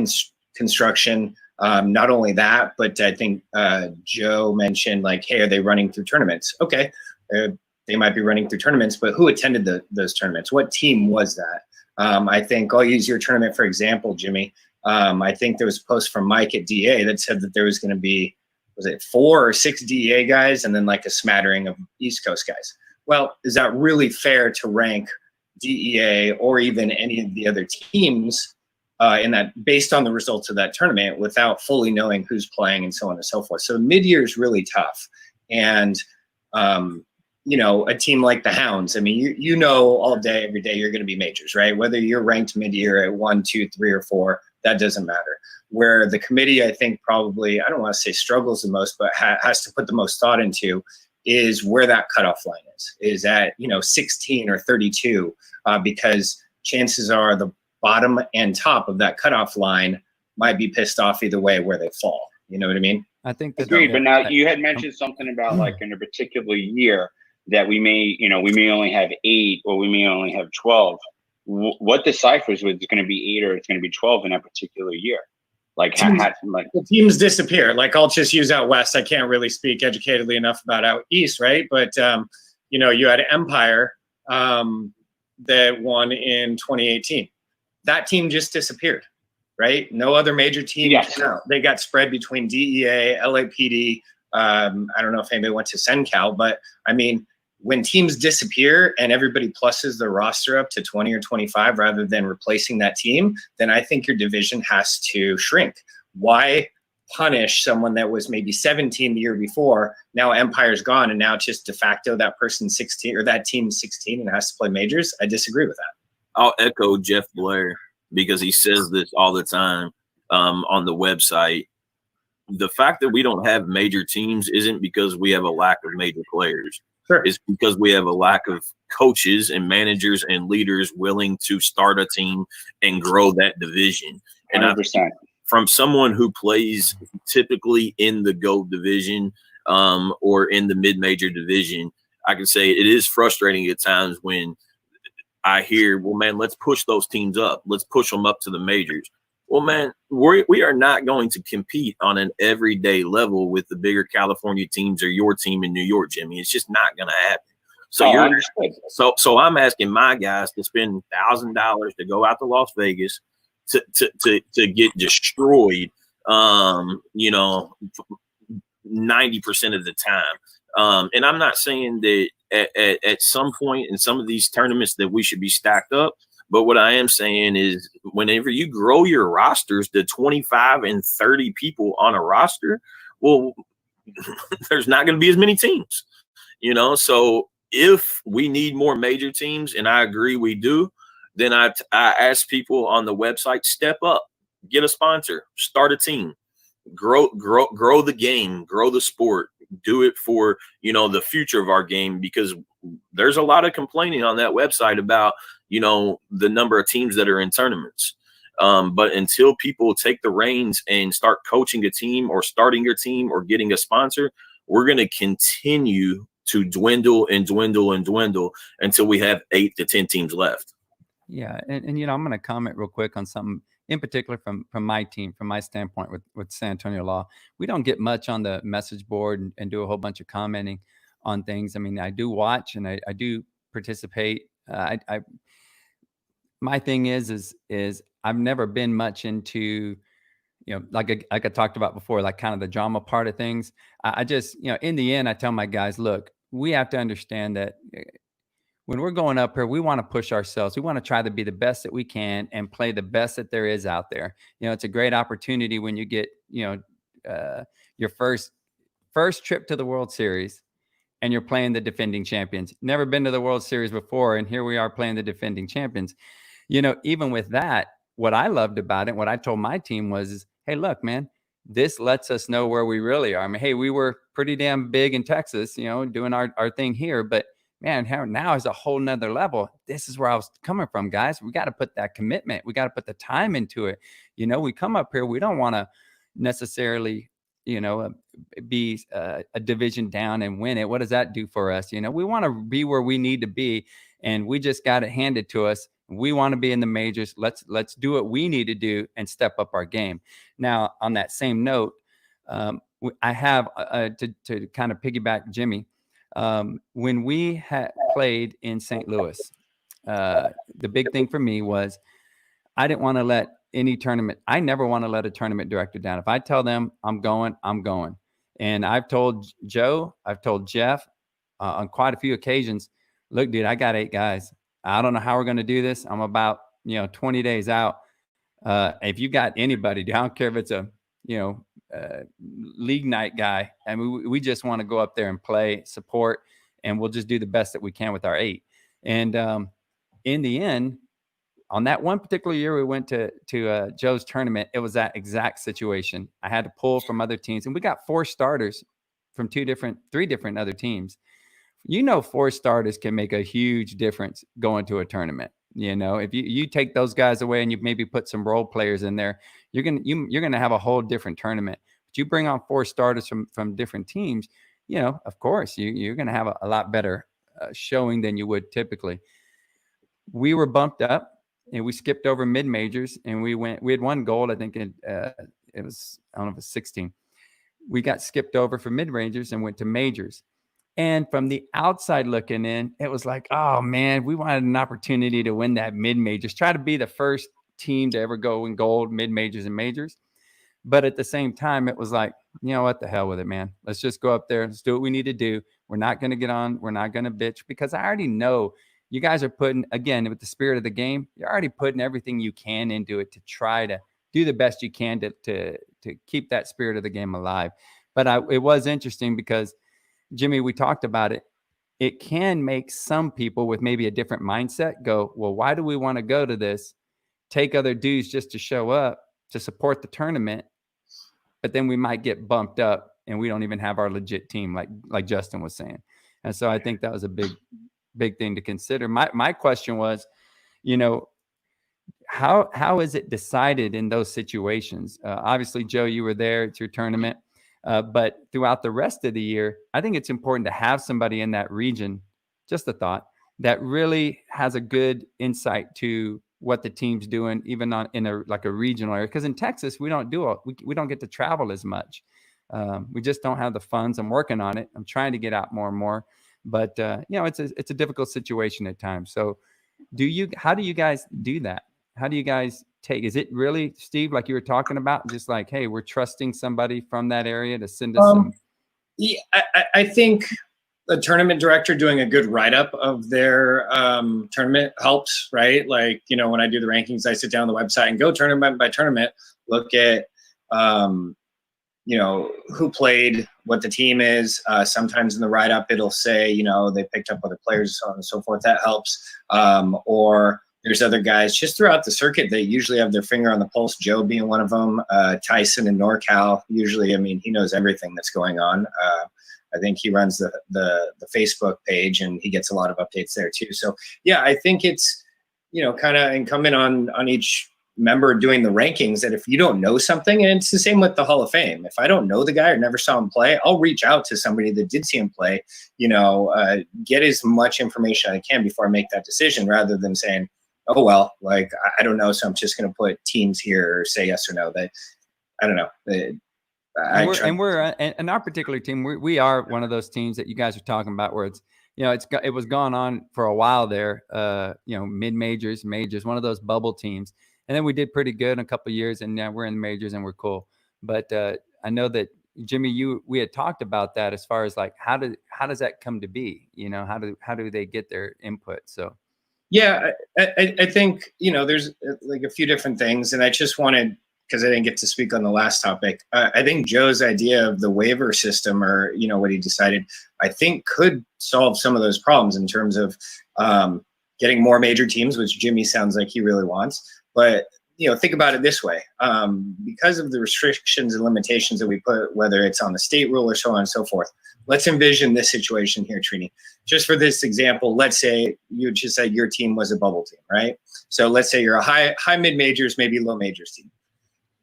construction, not only that, but I think Joe mentioned, like, hey, are they running through tournaments? Okay, they might be running through tournaments, but who attended those tournaments? What team was that? I think I'll use your tournament for example, Jimmy. I think there was a post from Mike at DA that said that there was going to be, was it 4 or 6 DEA guys and then like a smattering of East Coast guys? Well, is that really fair to rank DEA or even any of the other teams in that based on the results of that tournament without fully knowing who's playing and so on and so forth? So mid-year is really tough. And, a team like the Hounds, I mean, you know all day, every day you're going to be majors, right? Whether you're ranked mid-year at 1, 2, 3, or 4, that doesn't matter. Where the committee, I think, probably, I don't want to say struggles the most, but has to put the most thought into is where that cutoff line is at, 16 or 32, because chances are the bottom and top of that cutoff line might be pissed off either way where they fall. You know what I mean? I think that's agreed. But now you had mentioned something about like in a particular year that we may only have 8 or we may only have 12. What deciphers whether it's going to be 8 or it's going to be 12 in that particular year? Like, the teams disappear. Like, I'll just use out west. I can't really speak educatedly enough about out east, right? But you had Empire that won in 2018. That team just disappeared, right? No other major team. Yes. No, they got spread between DEA, LAPD. I don't know if anybody went to SenCal, but I mean, when teams disappear and everybody pluses their roster up to 20 or 25 rather than replacing that team, then I think your division has to shrink. Why punish someone that was maybe 17 the year before? Now Empire's gone and now it's just de facto that person's 16 or that team's 16 and has to play majors. I disagree with that. I'll echo Jeff Blair because he says this all the time on the website. The fact that we don't have major teams isn't because we have a lack of major players. Sure. It's because we have a lack of coaches and managers and leaders willing to start a team and grow that division. And 100%. From someone who plays typically in the GOAT division or in the mid-major division, I can say it is frustrating at times when I hear, well, man, let's push those teams up. Let's push them up to the majors. Well, man, we are not going to compete on an everyday level with the bigger California teams or your team in New York, Jimmy. It's just not going to happen. So So I'm asking my guys to spend $1,000 to go out to Las Vegas to get destroyed, 90% of the time. And I'm not saying that at some point in some of these tournaments that we should be stacked up. But what I am saying is whenever you grow your rosters to 25 and 30 people on a roster, well, there's not going to be as many teams, So if we need more major teams, and I agree we do, then I ask people on the website, step up, get a sponsor, start a team, grow the game, grow the sport, do it for, the future of our game, because there's a lot of complaining on that website about, the number of teams that are in tournaments. But until people take the reins and start coaching a team or starting your team or getting a sponsor, we're going to continue to dwindle and dwindle and dwindle until we have 8 to 10 teams left. Yeah, and I'm going to comment real quick on something in particular from my team, from my standpoint with San Antonio Law. We don't get much on the message board and do a whole bunch of commenting on things. I mean, I do watch and I do participate. My thing is I've never been much into, like I talked about before, like kind of the drama part of things. I just, in the end, I tell my guys, look, we have to understand that when we're going up here, we want to push ourselves. We want to try to be the best that we can and play the best that there is out there. It's a great opportunity when you get, your first trip to the World Series and you're playing the defending champions. Never been to the World Series before, and here we are playing the defending champions. Even with that, what I loved about it, what I told my team was, hey, look, man, this lets us know where we really are. I mean, hey, we were pretty damn big in Texas, doing our thing here, but man, now is a whole nother level. This is where I was coming from, guys. We got to put that commitment. We got to put the time into it. We come up here, we don't want to necessarily, be a division down and win it. What does that do for us? We want to be where we need to be, and we just got it handed to us. We want to be in the majors. Let's do what we need to do and step up our game. Now, on that same note, I have to kind of piggyback Jimmy. When we had played in St. Louis, the big thing for me was I didn't want to let any tournament. I never want to let a tournament director down. If I tell them I'm going, I'm going. And I've told Joe, I've told Jeff on quite a few occasions, look, dude, I got 8 guys. I don't know how we're going to do this. I'm about, 20 days out. If you got anybody, I don't care if it's a, league night guy. I mean, we just want to go up there and play, support, and we'll just do the best that we can with our 8. And in the end, on that one particular year, we went to Joe's tournament. It was that exact situation. I had to pull from other teams, and we got 4 starters from 3 different other teams. 4 starters can make a huge difference going to a tournament. If you take those guys away and you maybe put some role players in there, you're gonna have a whole different tournament. But you bring on 4 starters from different teams, of course you're gonna have a lot better showing than you would typically. We were bumped up and we skipped over mid majors, and we had 1 gold. I think it was, I don't know if it was 16. We got skipped over for mid majors and went to majors. And from the outside looking in, it was like, oh man, we wanted an opportunity to win that mid majors, try to be the first team to ever go in gold, mid majors and majors. But at the same time, it was like, what the hell with it, man? Let's just go up there. Let's do what we need to do. We're not going to get on. We're not going to bitch, because I already know you guys are putting, again, with the spirit of the game, you're already putting everything you can into it to try to do the best you can to keep that spirit of the game alive. But it was interesting because, Jimmy, we talked about it. It can make some people with maybe a different mindset go, well, why do we want to go to this, take other dues just to show up to support the tournament, but then we might get bumped up and we don't even have our legit team, like Justin was saying. And so I think that was a big thing to consider. My question was, how is it decided in those situations? Obviously, Joe, you were there. It's your tournament. But throughout the rest of the year, I think it's important to have somebody in that region, just a thought, that really has a good insight to what the team's doing, even in a regional area. Because in Texas, we don't get to travel as much. We just don't have the funds. I'm working on it. I'm trying to get out more and more. But it's a difficult situation at times. So how do you guys do that? How do you guys is it really, Steve, like you were talking about, just like, hey, we're trusting somebody from that area to send us some? Yeah, I think the tournament director doing a good write-up of their tournament helps, right? Like, when I do the rankings, I sit down on the website and go tournament by tournament, look at, who played, what the team is. Sometimes in the write-up, it'll say, they picked up other players, so on and so forth. That helps. Or there's other guys just throughout the circuit that usually have their finger on the pulse, Joe being one of them, Tyson in NorCal. Usually, he knows everything that's going on. I think he runs the Facebook page, and he gets a lot of updates there too. So yeah, I think it's, kind of incumbent on each member doing the rankings that if you don't know something, and it's the same with the Hall of Fame. If I don't know the guy or never saw him play, I'll reach out to somebody that did see him play, get as much information as I can before I make that decision, rather than saying, oh, well, like, I don't know. So I'm just going to put teams here or say yes or no. That I don't know. And our particular team, we are one of those teams that you guys are talking about where it's, it was gone on for a while there, mid-majors, majors, one of those bubble teams. And then we did pretty good in a couple of years, and now we're in the majors and we're cool. But I know that, Jimmy, we had talked about that as far as like, how does that come to be? How do they get their input? So. Yeah, I think, there's like a few different things, and I just wanted, because I didn't get to speak on the last topic. I think Joe's idea of the waiver system, or what he decided, I think could solve some of those problems in terms of getting more major teams, which Jimmy sounds like he really wants. But think about it this way: because of the restrictions and limitations that we put, whether it's on the state rule or so on and so forth. Let's envision this situation here, Trini. Just for this example, let's say you just said your team was a bubble team, right? So let's say you're a high mid majors, maybe low majors team.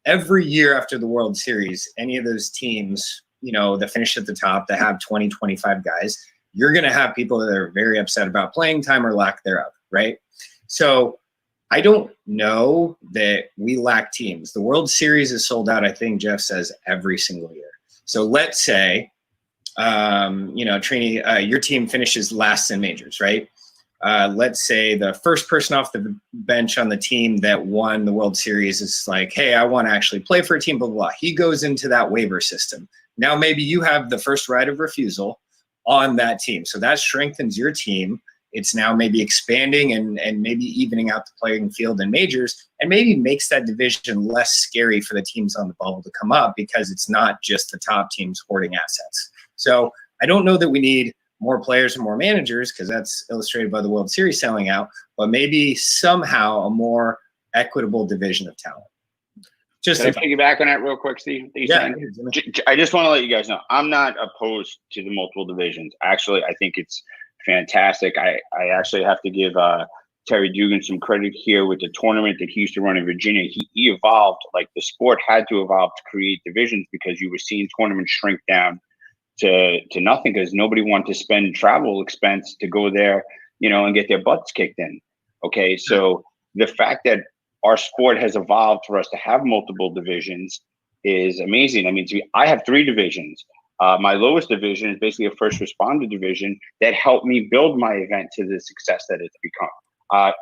Every year after the World Series, any of those teams, that finish at the top, that have 20, 25 guys, you're going to have people that are very upset about playing time or lack thereof, right? So I don't know that we lack teams. The World Series is sold out, I think Jeff says, every single year. So let's say, Trini, your team finishes last in majors, right? Let's say the first person off the bench on the team that won the World Series is like, hey, I want to actually play for a team, blah, blah, blah. He goes into that waiver system. Now maybe you have the first right of refusal on that team. So that strengthens your team. It's now maybe expanding and maybe evening out the playing field in majors, and maybe makes that division less scary for the teams on the bubble to come up, because it's not just the top teams hoarding assets. So I don't know that we need more players and more managers, because that's illustrated by the World Series selling out, but maybe somehow a more equitable division of talent. Can I piggyback on that real quick, Steve? Yeah. I just want to let you guys know, I'm not opposed to the multiple divisions. Actually, I think it's fantastic. I actually have to give Terry Dugan some credit here with the tournament that he used to run in Virginia. He evolved, like the sport had to evolve to create divisions, because you were seeing tournaments shrink down to nothing, because nobody wanted to spend travel expense to go there, and get their butts kicked in. Okay, so the fact that our sport has evolved for us to have multiple divisions is amazing. I mean, I have 3 divisions. My lowest division is basically a first responder division that helped me build my event to the success that it's become.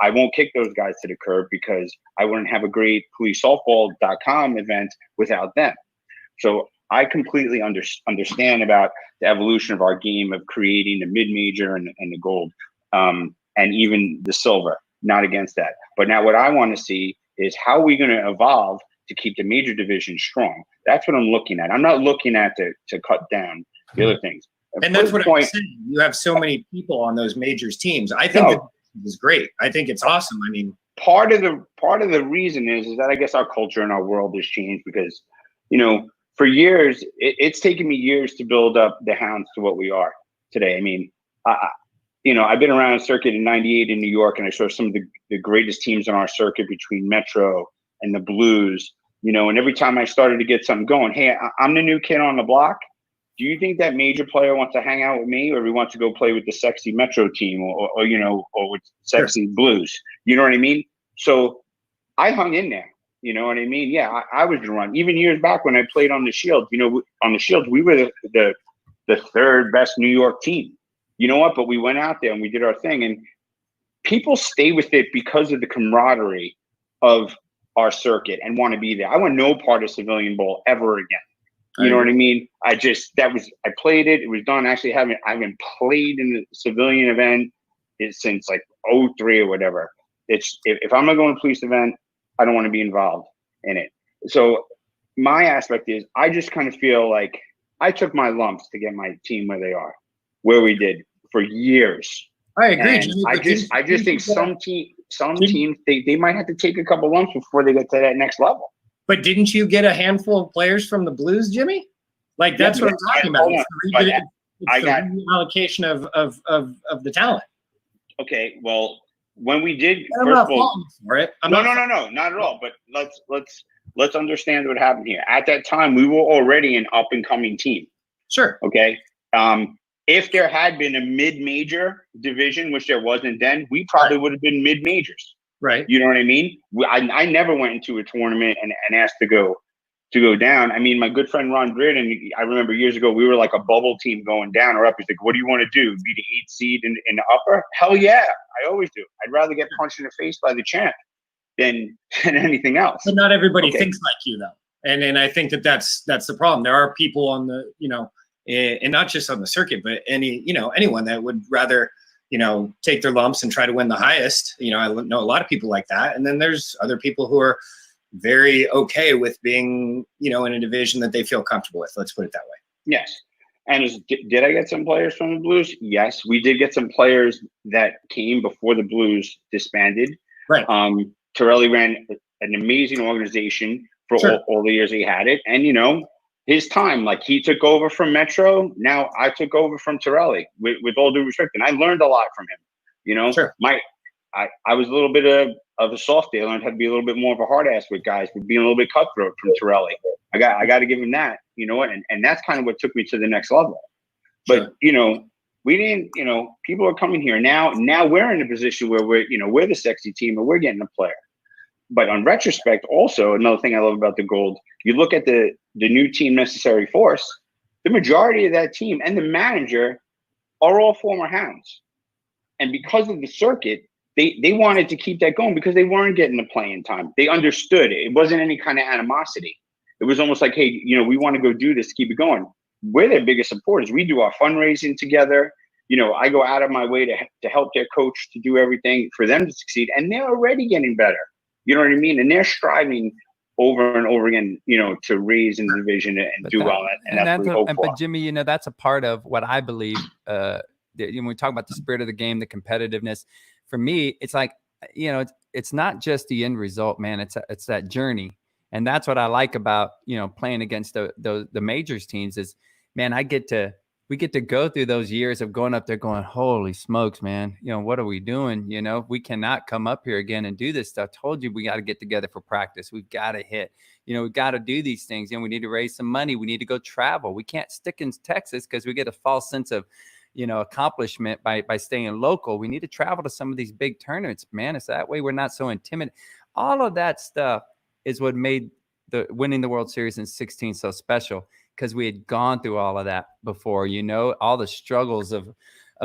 I won't kick those guys to the curb, because I wouldn't have a great policesoftball.com event without them. So I completely understand about the evolution of our game of creating the mid-major and the gold, and even the silver. Not against that. But now what I want to see is how are we going to evolve to keep the major division strong. That's what I'm looking at. I'm not looking at to cut down the other things. And that's what I'm saying. You have so many people on those majors teams. I think that is great. I think it's awesome. I mean, part of the reason is that I guess our culture and our world has changed, because, for years, it's taken me years to build up the Hounds to what we are today. I mean, I've been around a circuit in '98 in New York, and I saw some of the greatest teams on our circuit between Metro and the Blues, and every time I started to get something going, hey, I'm the new kid on the block. Do you think that major player wants to hang out with me, or he wants to go play with the sexy Metro team or with sexy Blues? You know what I mean? So I hung in there. You know what I mean? Yeah, I was the run. Even years back when I played on the Shield, on the Shield, we were the third best New York team. You know what? But we went out there and we did our thing, and people stay with it because of the camaraderie of our circuit and want to be there. I want no part of Civilian Bowl ever again. You know what I mean? I played it. It was done. Actually, I haven't played in the civilian event since like 03 or whatever. If I'm going to go to a police event, I don't want to be involved in it. So my aspect is, I just kind of feel like I took my lumps to get my team where we did for years. I agree. And I just think some teams they might have to take a couple lumps before they get to that next level. But didn't you get a handful of players from the Blues, Jimmy? Like that's what I'm talking about. It's the reallocation of the talent. Okay, well, when we did, I'm not falling for it. No, not at all. But let's understand what happened here. At that time, we were already an up and coming team. Sure. Okay. If there had been a mid-major division, which there wasn't then, we probably would have been mid-majors. Right. You know what I mean? I never went into a tournament and asked to go down. I mean, my good friend Ron Bridden, I remember years ago, we were like a bubble team going down or up. He's like, what do you want to do? Be the 8th seed in the upper? Hell yeah. I always do. I'd rather get punched in the face by the champ than anything else. But not everybody thinks like you, though. And I think that's the problem. There are people on the, and not just on the circuit, but anyone that would rather, take their lumps and try to win the highest. I know a lot of people like that. And then there's other people who are very okay with being, in a division that they feel comfortable with. Let's put it that way. Yes. And did I get some players from the Blues? Yes, we did get some players that came before the Blues disbanded. Right. Torelli ran an amazing organization for all the years he had it. And, his time, like he took over from Metro. Now I took over from Torelli with all due respect. And I learned a lot from him. Sure. I was a little bit of a softie. I learned how to be a little bit more of a hard ass with guys, with being a little bit cutthroat from Torelli. I got to give him that, and that's kind of what took me to the next level. But, we didn't, people are coming here now we're in a position where we're the sexy team and we're getting a player. But on retrospect, also another thing I love about the Gold, you look at the new team Necessary Force, the majority of that team and the manager are all former Hounds. And because of the circuit, they wanted to keep that going because they weren't getting the playing time. They understood it. It wasn't any kind of animosity. It was almost like, hey, we want to go do this, keep it going. We're their biggest supporters. We do our fundraising together. I go out of my way to help their coach to do everything for them to succeed. And they're already getting better. You know what I mean? And they're striving over and over again, to raise in the division and do well. And that's what we hope for. But Jimmy, that's a part of what I believe. When we talk about the spirit of the game, the competitiveness, for me, it's like, it's not just the end result, man. It's that journey. And that's what I like about, playing against the majors teams is, man, we get to go through those years of going up there going, holy smokes, man, what are we doing? We cannot come up here again and do this stuff. Told you we got to get together for practice. We've got to hit, we've got to do these things. We need to raise some money. We need to go travel. We can't stick in Texas because we get a false sense of, accomplishment by staying local. We need to travel to some of these big tournaments, man. It's that way we're not so intimidated. All of that stuff is what made winning the World Series in 2016 so special, because we had gone through all of that before, all the struggles of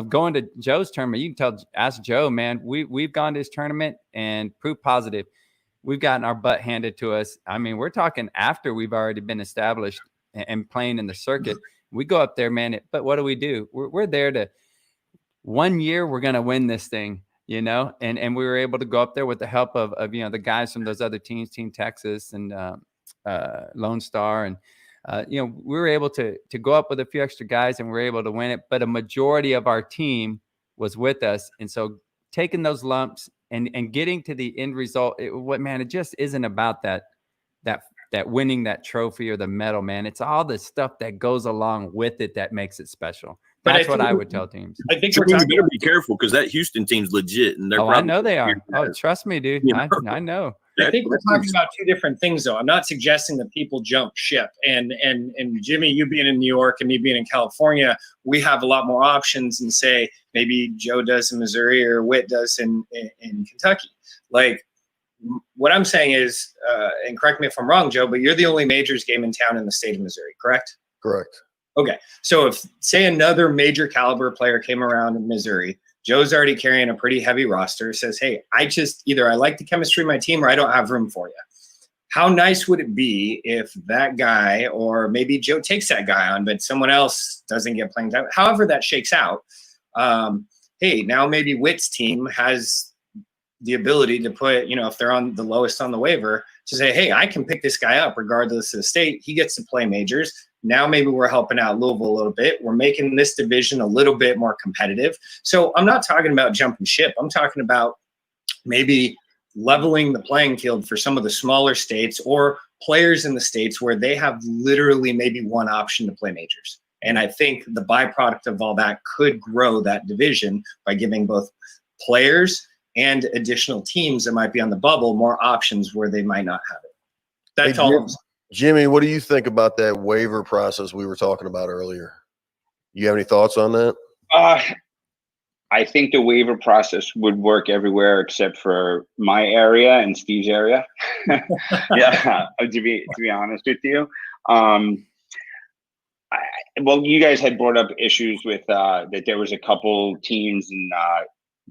going to Joe's tournament. You can ask Joe, man, we've gone to his tournament and proof positive. We've gotten our butt handed to us. I mean, we're talking after we've already been established and playing in the circuit. We go up there, man. But what do? We're there to 1 year. We're going to win this thing, and we were able to go up there with the help of the guys from those other teams, Team Texas and Lone Star. And, we were able to go up with a few extra guys and we were able to win it. But a majority of our team was with us. And so taking those lumps and getting to the end result, it just isn't about that winning that trophy or the medal, man. It's all the stuff that goes along with it that makes it special. That's what I would tell teams. I think you better be careful because that Houston team's legit, and I know they are. Oh, trust me, dude. I know. I think we're talking about two different things, though. I'm not suggesting that people jump ship. And Jimmy, you being in New York and me being in California, we have a lot more options than say maybe Joe does in Missouri or Witt does in Kentucky. Like, what I'm saying is, and correct me if I'm wrong, Joe, but you're the only majors game in town in the state of Missouri, correct? Correct. Okay. So if, say, another major caliber player came around in Missouri, Joe's already carrying a pretty heavy roster, says, hey, either I like the chemistry of my team or I don't have room for you. How nice would it be if that guy, or maybe Joe takes that guy on, but someone else doesn't get playing time? However that shakes out. Hey, now maybe Witt's team has the ability to put, if they're on the lowest on the waiver, to say, hey, I can pick this guy up regardless of the state. He gets to play majors. Now maybe we're helping out Louisville a little bit. We're making this division a little bit more competitive. So I'm not talking about jumping ship. I'm talking about maybe leveling the playing field for some of the smaller states or players in the states where they have literally maybe one option to play majors. And I think the byproduct of all that could grow that division by giving both players and additional teams that might be on the bubble more options where they might not have it. That's all I'm saying. Jimmy, what do you think about that waiver process we were talking about earlier? You have any thoughts on that? I think the waiver process would work everywhere except for my area and Steve's area. Yeah, to be honest with you. Well, you guys had brought up issues with that there was a couple teams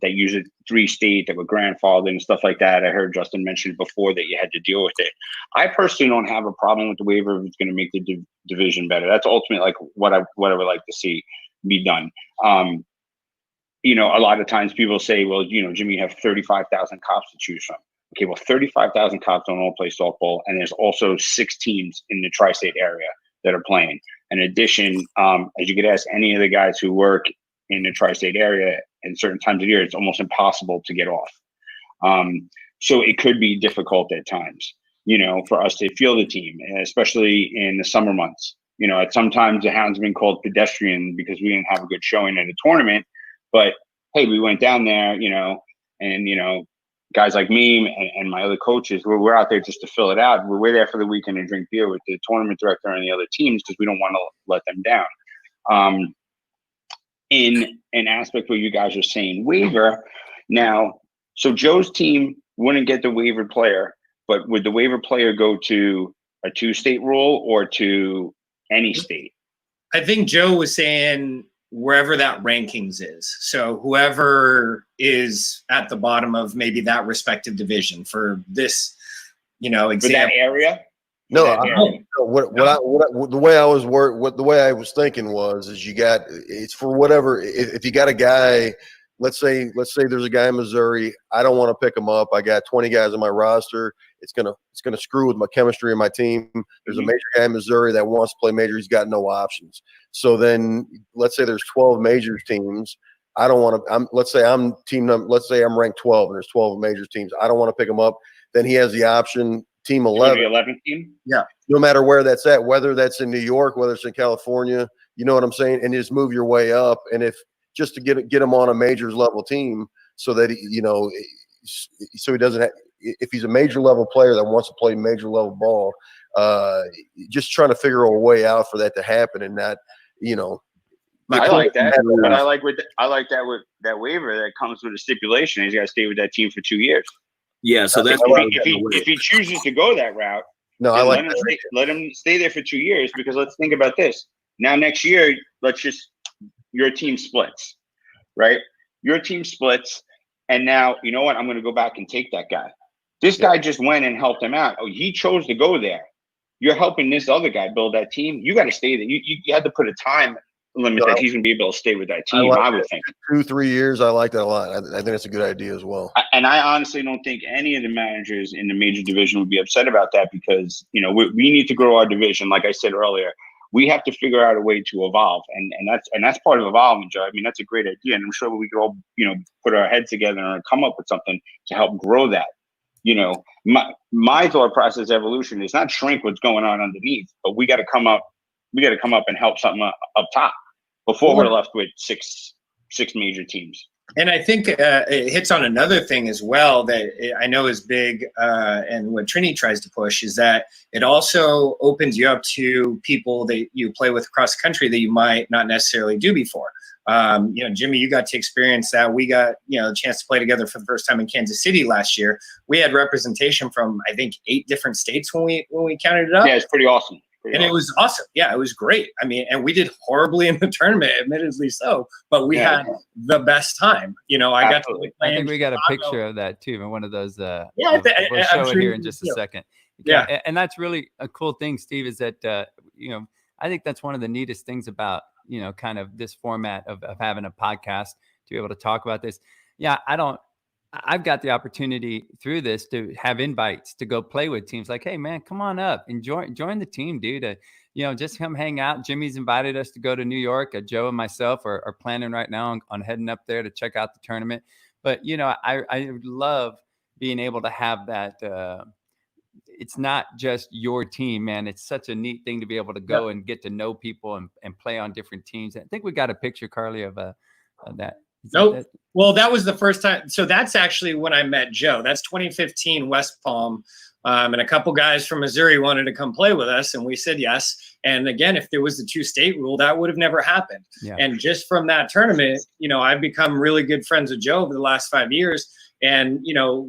that use a 3-state that were grandfathered and stuff like that. I heard Justin mention before that you had to deal with it. I personally don't have a problem with the waiver if it's going to make the division better. That's ultimately like what I would like to see be done. A lot of times people say, well, Jimmy, you have 35,000 cops to choose from. Okay, well, 35,000 cops don't all play softball, and there's also 6 teams in the tri-state area that are playing. In addition, as you could ask any of the guys who work in the tri-state area in certain times of year, it's almost impossible to get off. So it could be difficult at times, for us to field a team, especially in the summer months. At sometimes the Hounds have been called pedestrian because we didn't have a good showing at a tournament. But hey, we went down there, and guys like me and my other coaches, we're out there just to fill it out. We're there for the weekend and drink beer with the tournament director and the other teams because we don't want to let them down. In an aspect where you guys are saying waiver, now, so Joe's team wouldn't get the waiver player, but would the waiver player go to a 2-state rule or to any state? I think Joe was saying wherever that rankings is. So whoever is at the bottom of maybe that respective division for this, example. For that area? No, the way I was thinking is you got, it's for whatever. If you got a guy, let's say there's a guy in Missouri, I don't want to pick him up. I got 20 guys on my roster. It's gonna screw with my chemistry and my team. There's a major guy in Missouri that wants to play major. He's got no options. So then let's say there's 12 majors teams. I don't want to. Let's say I'm ranked 12 and there's 12 majors teams. I don't want to pick him up. Then he has the option. Team 11. 11 team? Yeah. No matter where that's at, whether that's in New York, whether it's in California, you know what I'm saying? And just move your way up. And if just to get him on a majors level team so that, so he doesn't have, if he's a major level player that wants to play major level ball, just trying to figure a way out for that to happen and not, I like that. But I like that with that waiver that comes with a stipulation. He's got to stay with that team for 2 years. Yeah, so that's if he chooses to go that route, no, I like let him stay there for 2 years, because let's think about this. Now next year, your team splits, right? Your team splits, and now you know what? I'm going to go back and take that guy. This guy just went and helped him out. Oh, he chose to go there. You're helping this other guy build that team. You got to stay there. You had to put a time limit that he's going to be able to stay with that team. I would think 2-3 years. I like that a lot. I think that's a good idea as well. And I honestly don't think any of the managers in the major division would be upset about that, because we need to grow our division. Like I said earlier, we have to figure out a way to evolve, and that's part of evolving, Joe. I mean, that's a great idea, and I'm sure we could all put our heads together and come up with something to help grow that. My thought process evolution is not shrink what's going on underneath, but we got to come up and help something up top before we're left with six major teams. And I think it hits on another thing as well that I know is big, and what Trini tries to push is that it also opens you up to people that you play with across the country that you might not necessarily do before. Jimmy, you got to experience that. We got a chance to play together for the first time in Kansas City last year. We had representation from, I think, 8 different states when we counted it up. Yeah, it's pretty awesome. It was awesome. Yeah, it was great. I mean, and we did horribly in the tournament, admittedly so, but we had the best time. I think we got a picture of that too in one of those. We'll I'm show sure it here in just a second. Yeah. And that's really a cool thing, Steve, is that, I think that's one of the neatest things about, kind of this format of having a podcast to be able to talk about this. Yeah, I've got the opportunity through this to have invites to go play with teams. Like, hey man, come on up and join the team, dude. Just come hang out. Jimmy's invited us to go to New York. Joe and myself are planning right now on heading up there to check out the tournament. But I love being able to have that. It's not just your team, man. It's such a neat thing to be able to go and get to know people and play on different teams. I think we got a picture, Carly, of that. Nope. Well, that was the first time. So that's actually when I met Joe. That's 2015 West Palm. And a couple guys from Missouri wanted to come play with us, and we said yes. And again, if there was the 2-state rule, that would have never happened. Yeah. And just from that tournament, I've become really good friends with Joe over the last 5 years. And,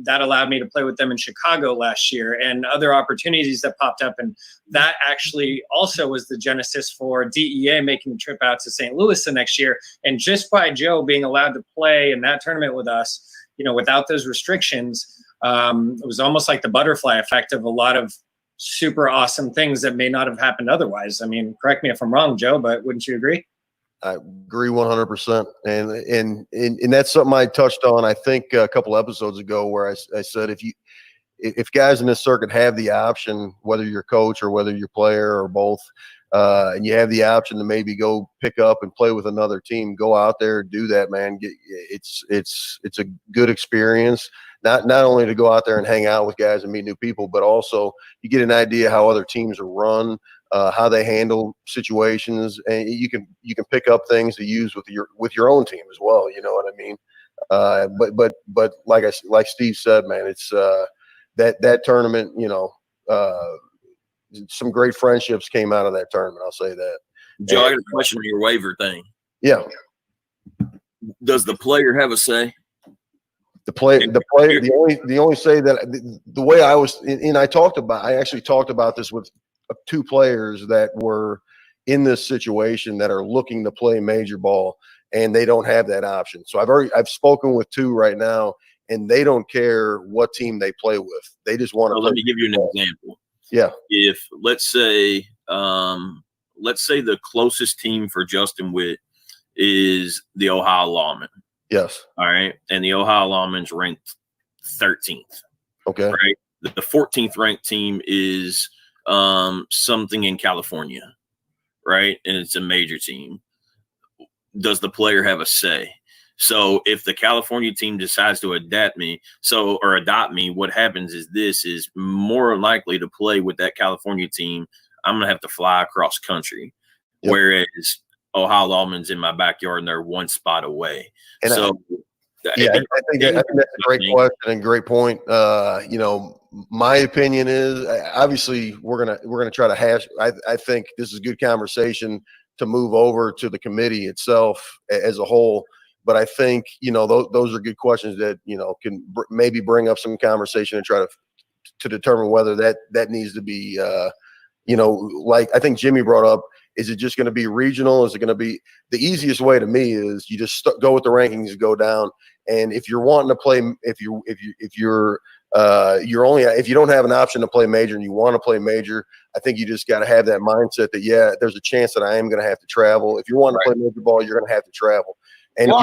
that allowed me to play with them in Chicago last year and other opportunities that popped up. And that actually also was the genesis for DEA making the trip out to St. Louis the next year. And just by Joe being allowed to play in that tournament with us, without those restrictions, it was almost like the butterfly effect of a lot of super awesome things that may not have happened otherwise. I mean, correct me if I'm wrong, Joe, but wouldn't you agree? I agree 100%. And that's something I touched on, I think, a couple episodes ago, where I said, if guys in this circuit have the option, whether you're coach or whether you're player or both, and you have the option to maybe go pick up and play with another team, go out there, do that, man. It's a good experience. Not only to go out there and hang out with guys and meet new people, but also you get an idea how other teams are run, how they handle situations, and you can pick up things to use with your own team as well. You know what I mean? But like Steve said, man, it's that tournament. Some great friendships came out of that tournament. I'll say that. Joe, I got a question on your waiver thing. Yeah. Does the player have a say? The only say that the way I was, and I actually talked about this with 2 players that were in this situation that are looking to play major ball, and they don't have that option. So I've spoken with 2 right now, and they don't care what team they play with. They just want to. Let me give you an example. Yeah. If let's say the closest team for Justin Witt is the Ohio Lawmen. Yes. All right. And the Ohio Lawmen's ranked 13th. Okay. Right. The 14th ranked team is something in California. Right. And it's a major team. Does the player have a say? So if the California team decides to adopt me, what happens is more likely to play with that California team, I'm going to have to fly across country. Yep. Whereas Ohio Lawman's in my backyard and they're 1 spot away. And I think that's a great question and great point. My opinion is, obviously we're gonna try to hash. I think this is good conversation to move over to the committee itself as a whole. But I think those are good questions that can maybe bring up some conversation and try to determine whether that needs to be like I think Jimmy brought up. Is it just going to be regional? Is it going to be the easiest way to me is you just go with the rankings, go down. And if you're wanting to play, if you don't have an option to play major and you want to play major, I think you just got to have that mindset that, there's a chance that I am going to have to travel. If you want to play major ball, you're going to have to travel. And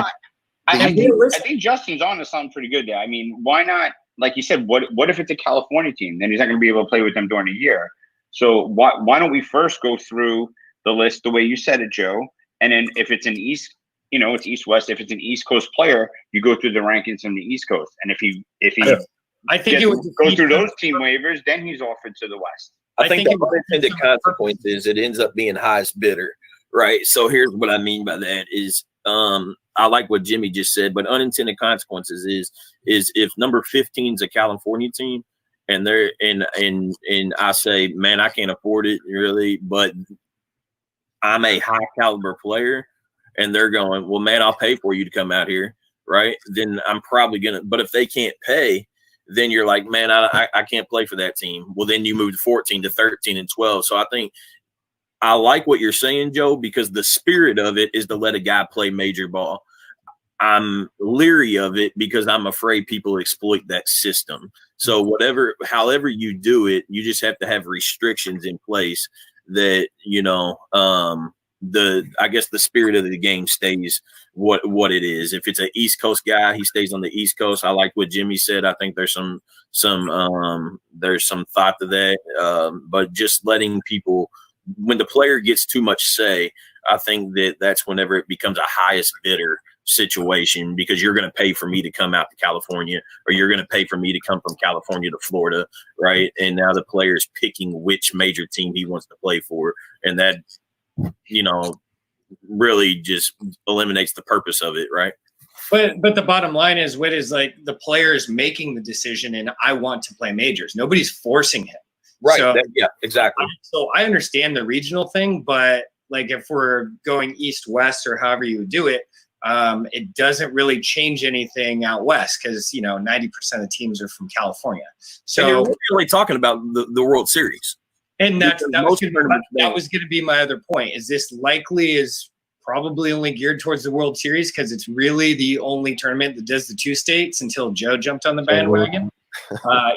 I think Justin's on to something pretty good there. I mean, why not? Like you said, what if it's a California team? Then he's not going to be able to play with them during the year. So why don't we first go through the list the way you said it, Joe? And then if it's an East, it's East-West. If it's an East Coast player, you go through the rankings from the East Coast. And if he I think it would go through those team waivers, then he's offered to the West. I think the unintended consequence is it ends up being highest bidder, right? So here's what I mean by that is I like what Jimmy just said, but unintended consequences is if number 15 is a California team and they're and I say, man, I can't afford it really, but I'm a high caliber player, and they're going, well, man, I'll pay for you to come out here, right? Then I'm probably gonna. But if they can't pay, then you're like, man, I can't play for that team. Well, then you move to 14 to 13 and 12. So I think I like what you're saying, Joe, because the spirit of it is to let a guy play major ball. I'm leery of it because I'm afraid people exploit that system. So however you do it, you just have to have restrictions in place that, I guess the spirit of the game stays what it is. If it's an East Coast guy, he stays on the East Coast. I like what Jimmy said. I think there's some thought to that. But just letting people, when the player gets too much say, I think that's whenever it becomes a highest bidder situation, because you're going to pay for me to come out to California, or you're going to pay for me to come from California to Florida, right? And now the player's picking which major team he wants to play for, and that really just eliminates the purpose of it, right? But the bottom line is, Witt is like the player's making the decision, and I want to play majors. Nobody's forcing him. Right. So, Yeah, exactly. So I understand the regional thing, but like if we're going east-west or however you would do it, it doesn't really change anything out west because, 90% of teams are from California. So and you're really talking about the World Series. And that was going to be my other point. Is this likely is probably only geared towards the World Series because it's really the only tournament that does the 2 states until Joe jumped on the bandwagon.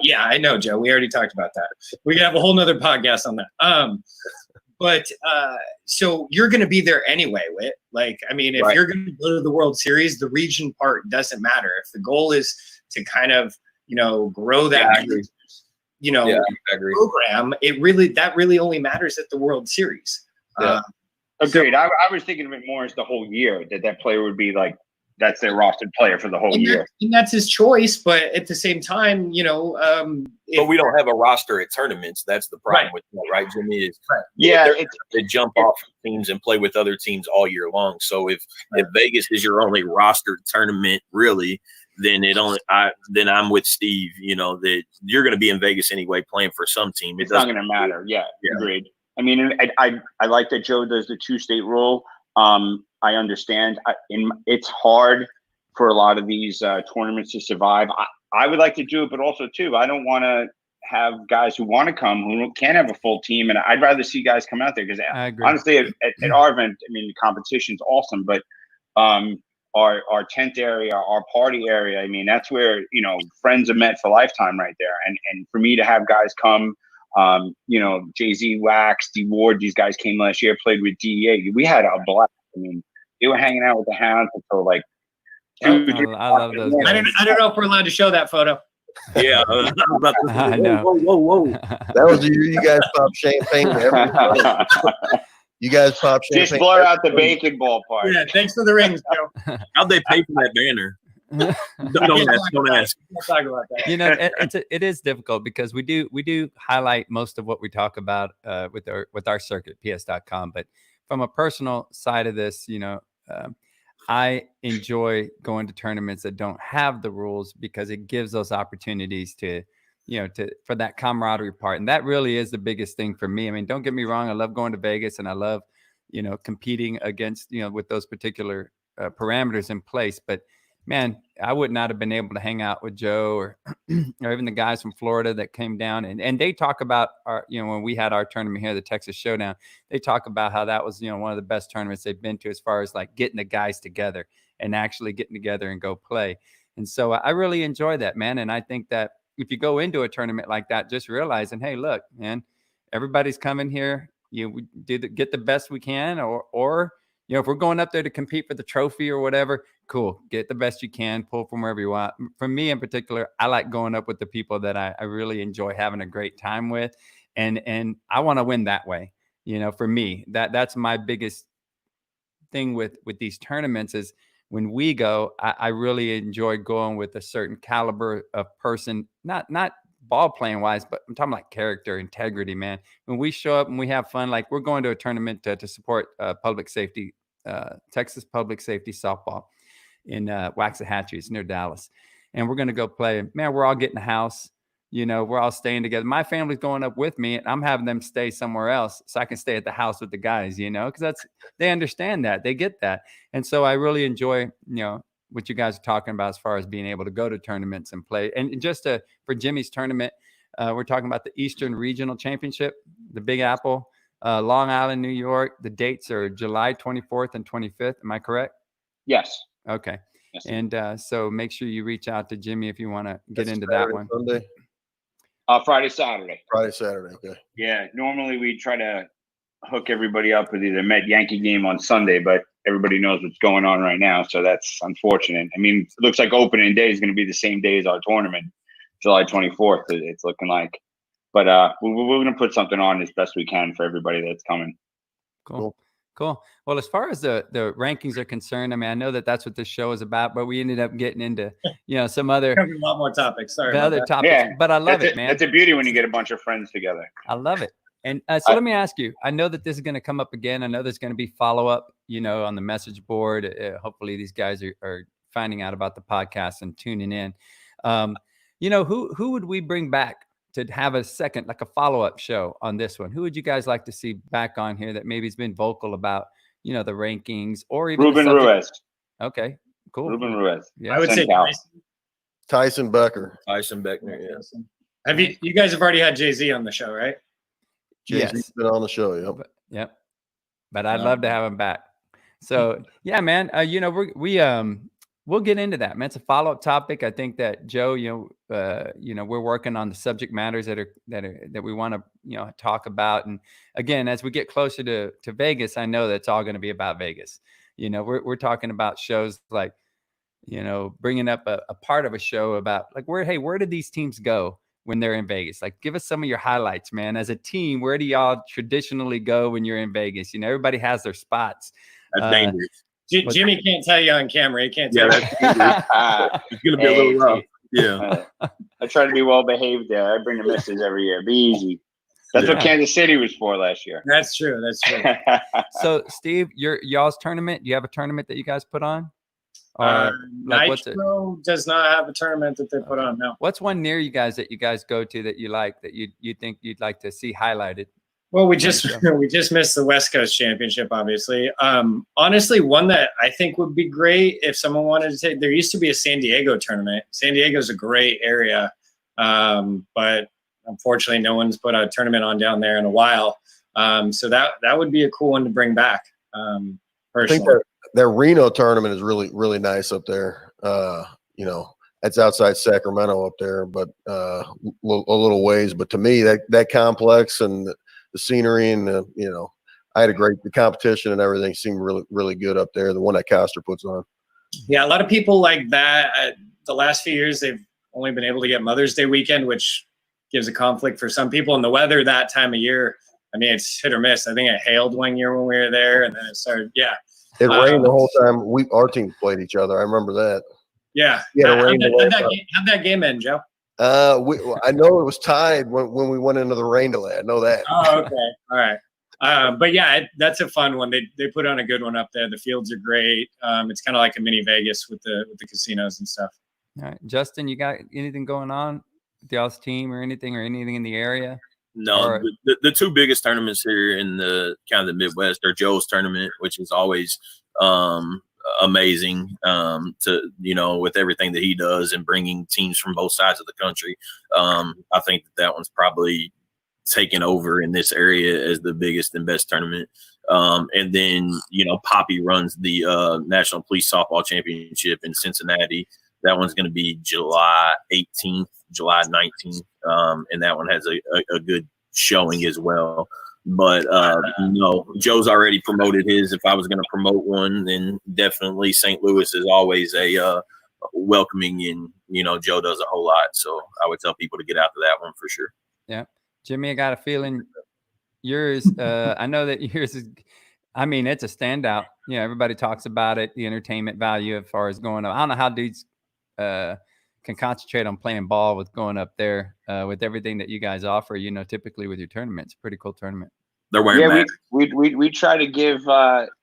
Yeah, I know, Joe. We already talked about that. We can have a whole nother podcast on that. But so you're going to be there anyway, Witt. Like, I mean, if you're going to go to the World Series, the region part doesn't matter. If the goal is to kind of, grow that, program, that really only matters at the World Series. Agreed. I was thinking of it more as the whole year that player would be like, that's their rostered player for the whole year. And that's his choice, but at the same time, but we don't have a roster at tournaments. That's the problem with that, right, Jimmy? Is they jump off teams and play with other teams all year long. So if Vegas is your only rostered tournament, really, then I'm with Steve. That you're going to be in Vegas anyway, playing for some team. It's not going to matter. Yeah, agreed. I mean, I like that Joe does the 2-state rule. I understand. It's hard for a lot of these tournaments to survive. I would like to do it, but also too, I don't want to have guys who want to come who can't have a full team, and I'd rather see guys come out there because honestly, at our event, I mean, the competition's awesome, but our tent area, our party area, I mean, that's where friends are met for lifetime right there, and for me to have guys come. Jay-Z, Wax, D Ward, these guys came last year, played with DEA. We had a blast. I mean, they were hanging out with the Hounds until like 2. I love those guys. I don't know if we're allowed to show that photo. Yeah, I know. Whoa. That was the year you guys popped champagne. You guys popped champagne. Just blur out the bacon ball part. Yeah, thanks for the rings, Joe. How'd they pay for that banner? Don't ask. We'll talk about that. It is difficult because we do highlight most of what we talk about with our circuit, ps.com. But from a personal side of this, I enjoy going to tournaments that don't have the rules because it gives those opportunities to for that camaraderie part. And that really is the biggest thing for me. I mean, don't get me wrong. I love going to Vegas and I love, competing against, with those particular parameters in place. But man, I would not have been able to hang out with Joe or even the guys from Florida that came down and they talk about our, when we had our tournament here, the Texas Showdown, they talk about how that was, one of the best tournaments they've been to as far as like getting the guys together and actually getting together and go play. And so I really enjoy that, man. And I think that if you go into a tournament like that, just realizing, hey, look, man, everybody's coming here. We get the best we can, or if we're going up there to compete for the trophy or whatever, cool. Get the best you can, pull from wherever you want. For me in particular, I like going up with the people that I really enjoy having a great time with. And I want to win that way. For me, that's my biggest thing with these tournaments is when we go, I really enjoy going with a certain caliber of person, not ball playing wise, but I'm talking like character, integrity, man. When we show up and we have fun, like we're going to a tournament to support public safety, Texas public safety softball in Waxahachie near Dallas. And we're going to go play. Man, we're all getting a house. We're all staying together. My family's going up with me and I'm having them stay somewhere else so I can stay at the house with the guys, because they understand that, they get that. And so I really enjoy, what you guys are talking about as far as being able to go to tournaments and play. And just for Jimmy's tournament, we're talking about the Eastern Regional Championship, the Big Apple, Long Island, New York. The dates are July 24th and 25th. Am I correct? Yes. Okay. Yes. And so make sure you reach out to Jimmy if you want to get into that one. Sunday? Friday, Saturday. Friday, Saturday. Okay. Yeah. Normally we try to hook everybody up with either Met Yankee game on Sunday, but everybody knows what's going on right now. So that's unfortunate. I mean, it looks like opening day is going to be the same day as our tournament, July 24th. It's looking like, but we're going to put something on as best we can for everybody that's coming. Cool. Well, as far as the rankings are concerned, I mean, I know that's what this show is about, but we ended up getting into, some other a lot more topics. Sorry, other topics. Yeah, but I love it, man. It's a beauty when you get a bunch of friends together. I love it. And so let me ask you, I know that this is going to come up again. I know there's going to be follow-up, on the message board. Hopefully these guys are finding out about the podcast and tuning in. Who would we bring back to have a second, like a follow-up show on this one, who would you guys like to see back on here that maybe has been vocal about, the rankings or even Ruben Ruiz. Okay, cool. Ruben Ruiz. Yeah. I would say Central. Tyson Becker. Tyson Beckner, yeah. Have you guys have already had Jay-Z on the show, right? Jay-Z's Yes. been on the show. Yep. Yep. But I'd love to have him back. So yeah, man, we'll get into that, man. It's a follow-up topic. I think that Joe, we're working on the subject matters that we want to, talk about. And again, as we get closer to Vegas, I know that's all going to be about Vegas. We're talking about shows like, bringing up a part of a show about like where did these teams go when they're in Vegas? Like, give us some of your highlights, man. As a team, where do y'all traditionally go when you're in Vegas? Everybody has their spots. That's dangerous. Jimmy can't tell you on camera. He can't tell Yeah, you. that's dangerous. It's gonna be a little rough. Yeah. I try to be well behaved there. I bring the misses every year. Be easy. That's what Kansas City was for last year. That's true. That's true. So, Steve, y'all's tournament. Do you have a tournament that you guys put on? Nitro does not have a tournament that they put on. No. What's one near you guys that you guys go to that you like, that you think you'd like to see highlighted? Well, we just missed the West Coast Championship, obviously. Honestly, one that I think would be great if someone wanted to take. There used to be a San Diego tournament. San Diego's a great area, but unfortunately, no one's put a tournament on down there in a while. So that would be a cool one to bring back. Personally. I think that Reno tournament is really, really nice up there. That's outside Sacramento up there, but a little ways. But to me, that complex and the scenery and I had the competition and everything seemed really, really good up there. The one that Coster puts on. Yeah, a lot of people like that. The last few years, they've only been able to get Mother's Day weekend, which gives a conflict for some people. And the weather that time of year, I mean, it's hit or miss. I think it hailed one year when we were there, and then it started. Yeah. It rained the whole time our team played each other. I remember that. Yeah. How'd that game end, Joe? I know it was tied when we went into the rain delay. I know that. Oh, okay. All right. But yeah, that's a fun one. They put on a good one up there. The fields are great. It's kind of like a mini Vegas with the casinos and stuff. All right, Justin, you got anything going on with y'all's team or anything in the area? No, the two biggest tournaments here in the kind of the Midwest are Joe's tournament, which is always amazing with everything that he does and bringing teams from both sides of the country. I think that one's probably taken over in this area as the biggest and best tournament. And then, Poppy runs the National Police Softball Championship in Cincinnati. That one's going to be July 18th, July 19th. And that one has a good showing as well. But, Joe's already promoted his. If I was going to promote one, then definitely St. Louis is always a welcoming, and, Joe does a whole lot. So I would tell people to get out to that one for sure. Yeah. Jimmy, I got a feeling yours, I know that yours is, it's a standout. Everybody talks about it, the entertainment value as far as going up. I don't know how dudes can concentrate on playing ball with going up there with everything that you guys offer, typically with your tournaments. Pretty cool tournament. They're wearing masks. We try to give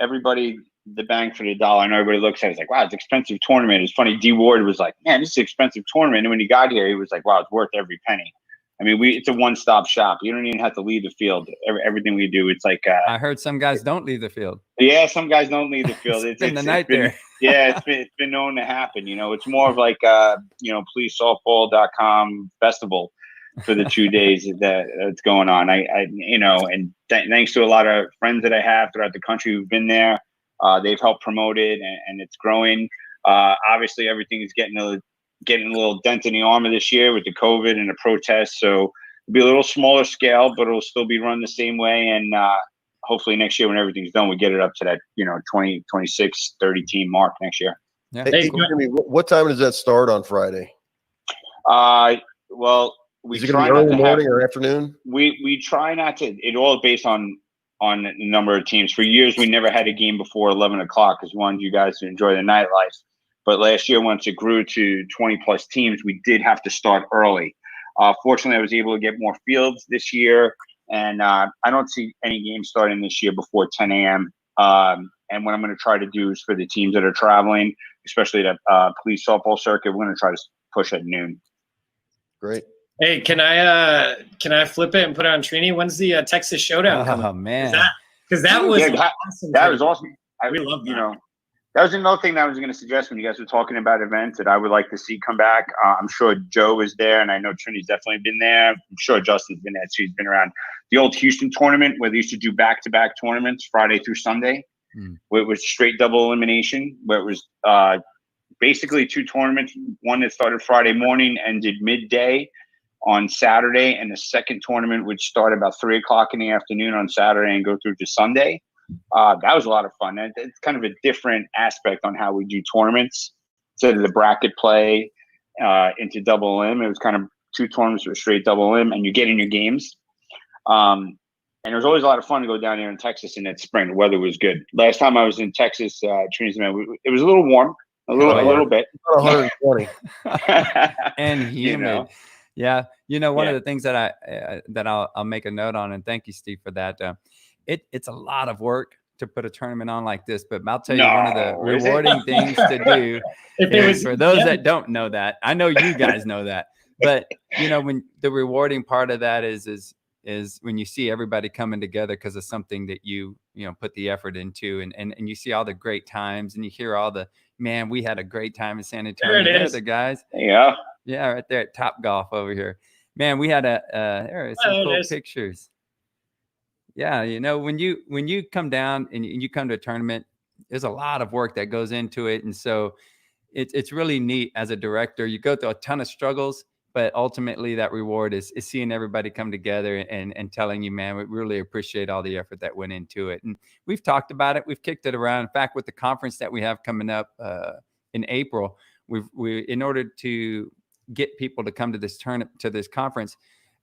everybody the bang for the dollar. I know everybody looks at it, it's like, wow, it's an expensive tournament. It's funny, D Ward was like, man, this is an expensive tournament. And when he got here, he was like, wow, it's worth every penny. It's a one-stop shop. You don't even have to leave the field. Everything we do, it's like I heard some guys don't leave the field. Yeah, some guys don't leave the field. Spend the night there. Yeah, it's been known to happen. It's more of like policesoftball.com festival for the 2 days that's going on. Thanks to a lot of friends that I have throughout the country who've been there, they've helped promote it, and it's growing. Obviously, everything is getting a little dent in the armor this year with the COVID and the protests. So it'll be a little smaller scale, but it'll still be run the same way. And hopefully next year when everything's done, we get it up to that, 20, 26, 30 team mark next year. Yeah. Hey, Jimmy, what time does that start on Friday? Well, we is it going to be early morning or afternoon? We try not to. It all based on the number of teams. For years, we never had a game before 11 o'clock because we wanted you guys to enjoy the nightlife. But last year, once it grew to 20-plus teams, we did have to start early. Fortunately, I was able to get more fields this year, and I don't see any games starting this year before 10 a.m. And what I'm going to try to do is for the teams that are traveling, especially the police softball circuit, we're going to try to push at noon. Great. Hey, can I flip it and put it on Trini? When's the Texas Showdown coming? Oh man, Because that was awesome. That was awesome. We love that. You know, that was another thing that I was going to suggest when you guys were talking about events that I would like to see come back. I'm sure Joe was there, and I know Trini's definitely been there. I'm sure Justin's been there too. He's been around the old Houston tournament where they used to do back-to-back tournaments, Friday through Sunday, where it was straight double elimination, where it was basically 2 tournaments. One that started Friday morning, ended midday on Saturday, and the second tournament would start about 3 o'clock in the afternoon on Saturday and go through to Sunday. That was a lot of fun. It's kind of a different aspect on how we do tournaments. Instead of the bracket play into double elim, it was kind of 2 tournaments with straight double elim, and you get in your games. And it was always a lot of fun to go down here in Texas in that spring. The weather was good. Last time I was in Texas, Trini's man, it was a little warm, a little bit. 120. and humid. Yeah, one of the things that I'll make a note on, and thank you, Steve, for that. It's a lot of work to put a tournament on like this, but I'll tell you one of the rewarding things to do is, for those that don't know that, I know you guys know that, but when the rewarding part of that is when you see everybody coming together because of something that you put the effort into, and you see all the great times, and you hear all the, man, we had a great time in San Antonio. There it is. The guys. Yeah, right there at Top Golf over here. Man, we had there are some cool pictures. Yeah, when you come down and you come to a tournament, there's a lot of work that goes into it, and so it's really neat as a director. You go through a ton of struggles, but ultimately that reward is seeing everybody come together and telling you, man, we really appreciate all the effort that went into it. And we've talked about it, we've kicked it around. In fact, with the conference that we have coming up in April, we in order to get people to come to this conference,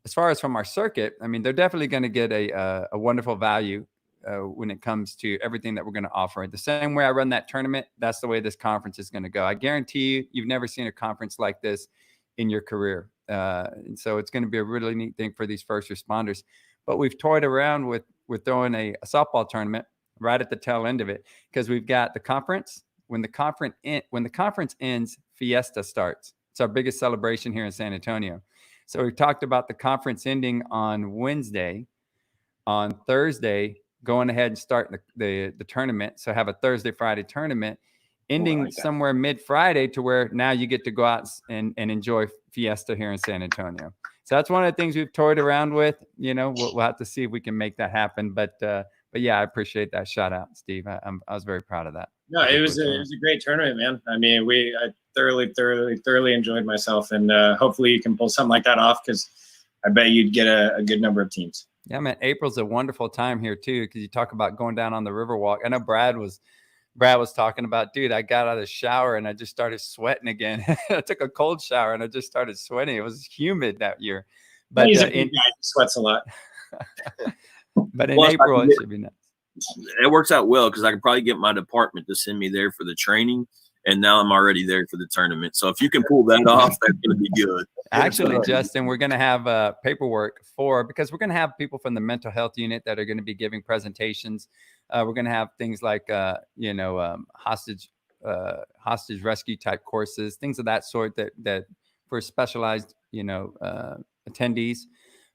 as far as from our circuit, I mean, they're definitely going to get a wonderful value when it comes to everything that we're going to offer. The same way I run that tournament, that's the way this conference is going to go. I guarantee you've never seen a conference like this in your career. And so it's going to be a really neat thing for these first responders. But we've toyed around with throwing a softball tournament right at the tail end of it, because we've got the conference. When the conference ends, Fiesta starts. It's our biggest celebration here in San Antonio. So we talked about the conference ending on Wednesday. On Thursday, going ahead and starting the tournament. So have a Thursday, Friday tournament, ending somewhere mid-Friday, to where now you get to go out and enjoy Fiesta here in San Antonio. So that's one of the things we've toyed around with. We'll have to see if we can make that happen. But yeah, I appreciate that shout out, Steve. I was very proud of that. No, it was a great tournament, man. I mean, I thoroughly enjoyed myself, and hopefully you can pull something like that off, because I bet you'd get a good number of teams. Yeah, man. April's a wonderful time here too, because you talk about going down on the Riverwalk. I know Brad was talking about, dude, I got out of the shower and I just started sweating again. I took a cold shower and I just started sweating. It was humid that year. But he's a big guy. He sweats a lot. But in April, it should be nice. It works out well, because I could probably get my department to send me there for the training, and now I'm already there for the tournament. So if you can pull that off, that's going to be good. Actually, Justin, we're going to have paperwork because we're going to have people from the mental health unit that are going to be giving presentations. We're going to have things like hostage rescue type courses, things of that sort that for specialized attendees.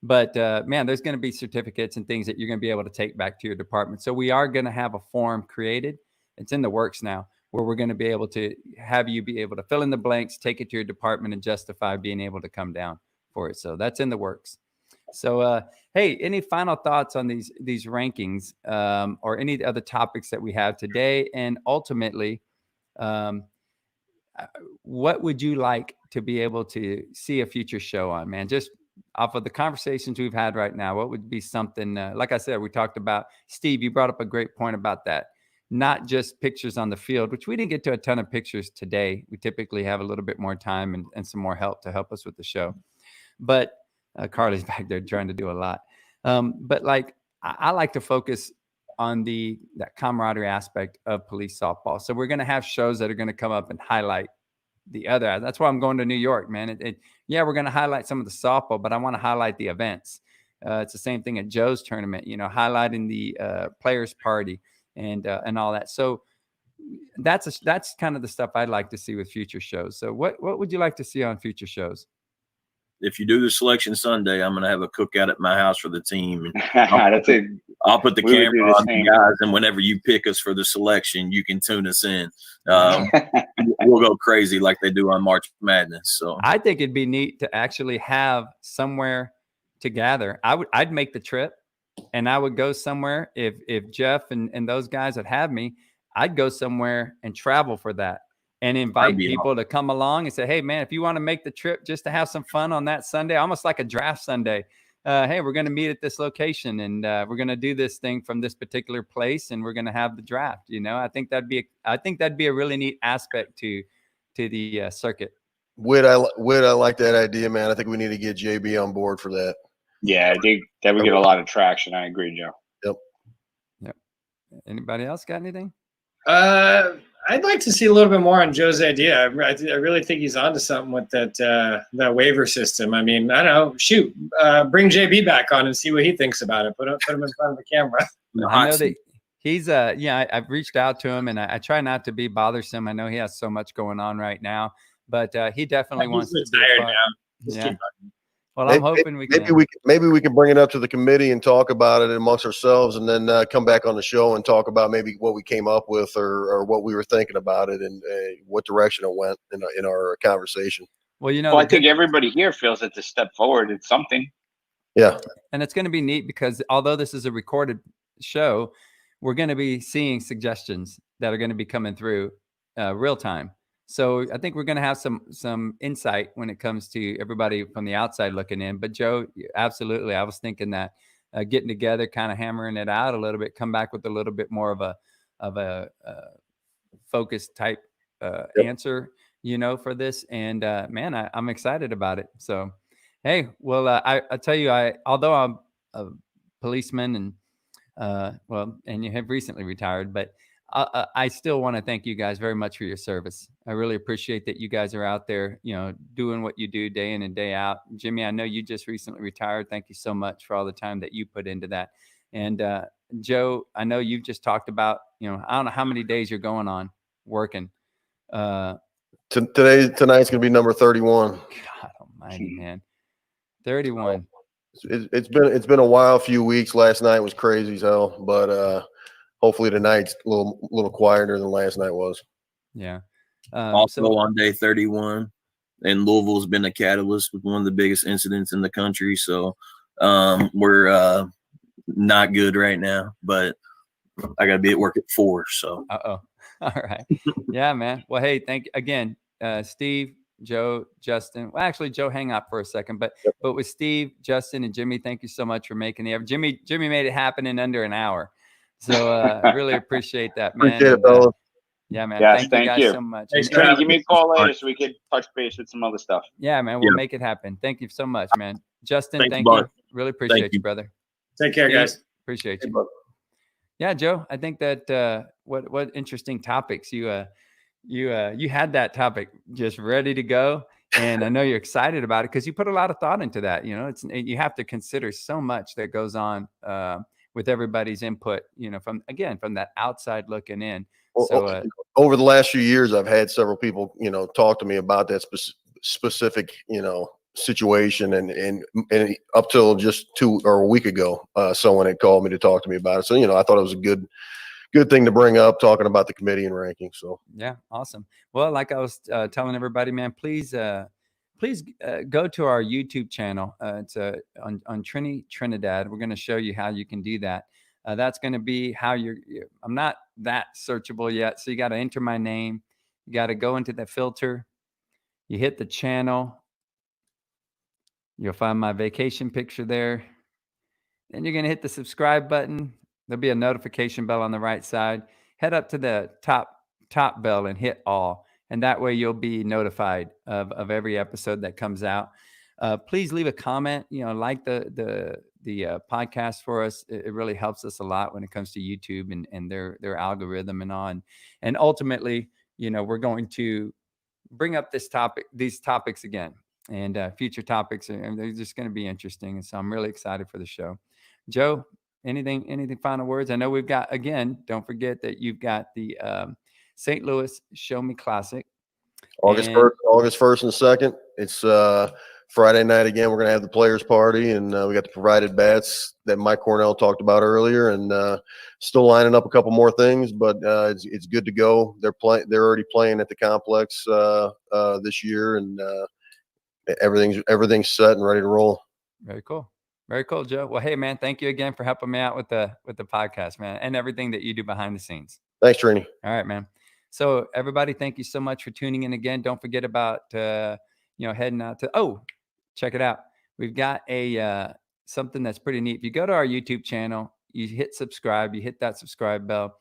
But man, there's going to be certificates and things that you're going to be able to take back to your department. So we are going to have a form created. It's in the works now, where we're going to be able to have you be able to fill in the blanks, take it to your department, and justify being able to come down for it. So that's in the works. So, hey, any final thoughts on these rankings or any other topics that we have today? And ultimately, what would you like to be able to see a future show on, man? Just off of the conversations we've had right now, what would be something, like I said, we talked about, Steve, you brought up a great point about that. Not just pictures on the field, which we didn't get to a ton of pictures today. We typically have a little bit more time and some more help to help us with the show. But Carly's back there trying to do a lot. But I like to focus on that camaraderie aspect of police softball. So we're going to have shows that are going to come up and highlight the other. That's why I'm going to New York, man. Yeah, we're going to highlight some of the softball, but I want to highlight the events. It's the same thing at Joe's tournament, highlighting the players party and all that. So that's kind of the stuff I'd like to see with future shows. So what would you like to see on future shows? if you do the selection Sunday, I'm gonna have a cookout at my house for the team. And That's it. I'll put the We would camera do the on same. you guys, and whenever you pick us for the selection, you can tune us in. We'll go crazy like they do on March Madness. So I think it'd be neat to actually have somewhere to gather. I'd make the trip, and I would go somewhere. If Jeff and those guys would have me, I'd go somewhere and travel for that, and invite people to come along and say, hey man, if you want to make the trip just to have some fun on that Sunday, almost like a draft Sunday. Hey, we're going to meet at this location, and we're going to do this thing from this particular place, and we're going to have the draft. You know, I think that'd be a really neat aspect to the circuit. Witt, I like that idea, man. I think we need to get JB on board for that. Yeah, I think that would get a lot of traction. I agree, Joe. Yep. Anybody else got anything? I'd like to see a little bit more on Joe's idea. I really think he's onto something with that waiver system. I mean, I don't know. Shoot, bring JB back on and see what he thinks about it. Put him in front of the camera. I know that he's I've reached out to him, and I try not to be bothersome. I know he has so much going on right now, but he definitely wants to be retired part. now. Yeah. Well, I'm hoping we can. Maybe we can bring it up to the committee and talk about it amongst ourselves, and then come back on the show and talk about maybe what we came up with or what we were thinking about it and what direction it went in our conversation. Well, I think everybody here feels it's a step forward. It's something. Yeah. And it's going to be neat because although this is a recorded show, we're going to be seeing suggestions that are going to be coming through real time. So I think we're going to have some insight when it comes to everybody from the outside looking in. But Joe, absolutely. I was thinking that getting together, kind of hammering it out a little bit, come back with a little bit more of a focused type answer, for this. And man, I'm excited about it. So, hey, well, I tell you, although I'm a policeman and you have recently retired, but I still want to thank you guys very much for your service. I really appreciate that you guys are out there, doing what you do day in and day out. Jimmy, I know you just recently retired. Thank you so much for all the time that you put into that. And Joe, I know you've just talked about, I don't know how many days you're going on working. Tonight's going to be number 31. God almighty, man. 31. It's been a while, few weeks. Last night was crazy as hell, but hopefully tonight's a little quieter than last night was. Yeah. Also on day 31, and Louisville's been a catalyst with one of the biggest incidents in the country. So we're not good right now, but I got to be at work at 4. So. All right. Yeah, man. Well, hey, thank you again, Steve, Joe, Justin. Well, actually, Joe, hang up for a second. But with Steve, Justin, and Jimmy, thank you so much for making the effort. Jimmy made it happen in under an hour. So I really appreciate that, man. Appreciate it, fellas. Yeah, man. Yes, thank you guys so much. Thanks, Trini, give me a call later so we could touch base with some other stuff. Yeah, man. We'll make it happen. Thank you so much, man. Justin, thank you. you. Really appreciate you, brother. Take care, guys. Appreciate you. Yeah, Joe. I think that what interesting topics you had that topic just ready to go, and I know you're excited about it because you put a lot of thought into that. You have to consider so much that goes on with everybody's input. From that outside looking in. So over the last few years, I've had several people talk to me about that specific situation, and up till just 2 or a week ago, someone had called me to talk to me about it. So I thought it was a good thing to bring up, talking about the committee and ranking. So yeah, awesome. Well, like I was telling everybody, man, please go to our YouTube channel. It's on Trini Trinidad. We're going to show you how you can do that. That's going to be how I'm not that searchable yet, so you got to enter my name. You got to go into the filter. You hit the channel. You'll find my vacation picture there. Then you're going to hit the subscribe button. There'll be a notification bell on the right side. Head up to the top bell and hit all. And that way you'll be notified of every episode that comes out. Please leave a comment, like the podcast for us. It really helps us a lot when it comes to YouTube and their algorithm and on. And ultimately, we're going to bring up these topics again. And future topics, and they're just going to be interesting. And so I'm really excited for the show. Joe, anything final words? I know we've got, again, don't forget that you've got the St. Louis Show Me Classic. August 1st and 2nd. It's Friday night again, we're going to have the players party, and we got the provided bats that Mike Cornell talked about earlier, and still lining up a couple more things, but it's good to go. They're already playing at the complex this year, and everything's set and ready to roll. Very cool. Very cool, Joe. Well, hey man, thank you again for helping me out with the podcast, man, and everything that you do behind the scenes. Thanks, Trini. All right, man. So everybody, thank you so much for tuning in again. Don't forget about heading out to check it out. We've got a something that's pretty neat. If you go to our YouTube channel, you hit subscribe, you hit that subscribe bell,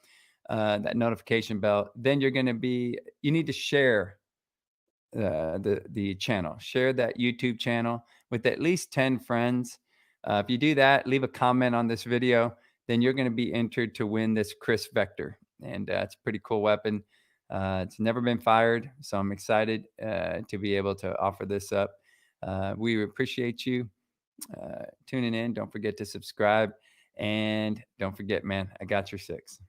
that notification bell, then you need to share the channel. Share that YouTube channel with at least 10 friends. If you do that, leave a comment on this video, then you're going to be entered to win this Chris Vector. And it's a pretty cool weapon. It's never been fired, so I'm excited to be able to offer this up. We appreciate you tuning in. Don't forget to subscribe. And don't forget, man, I got your 6.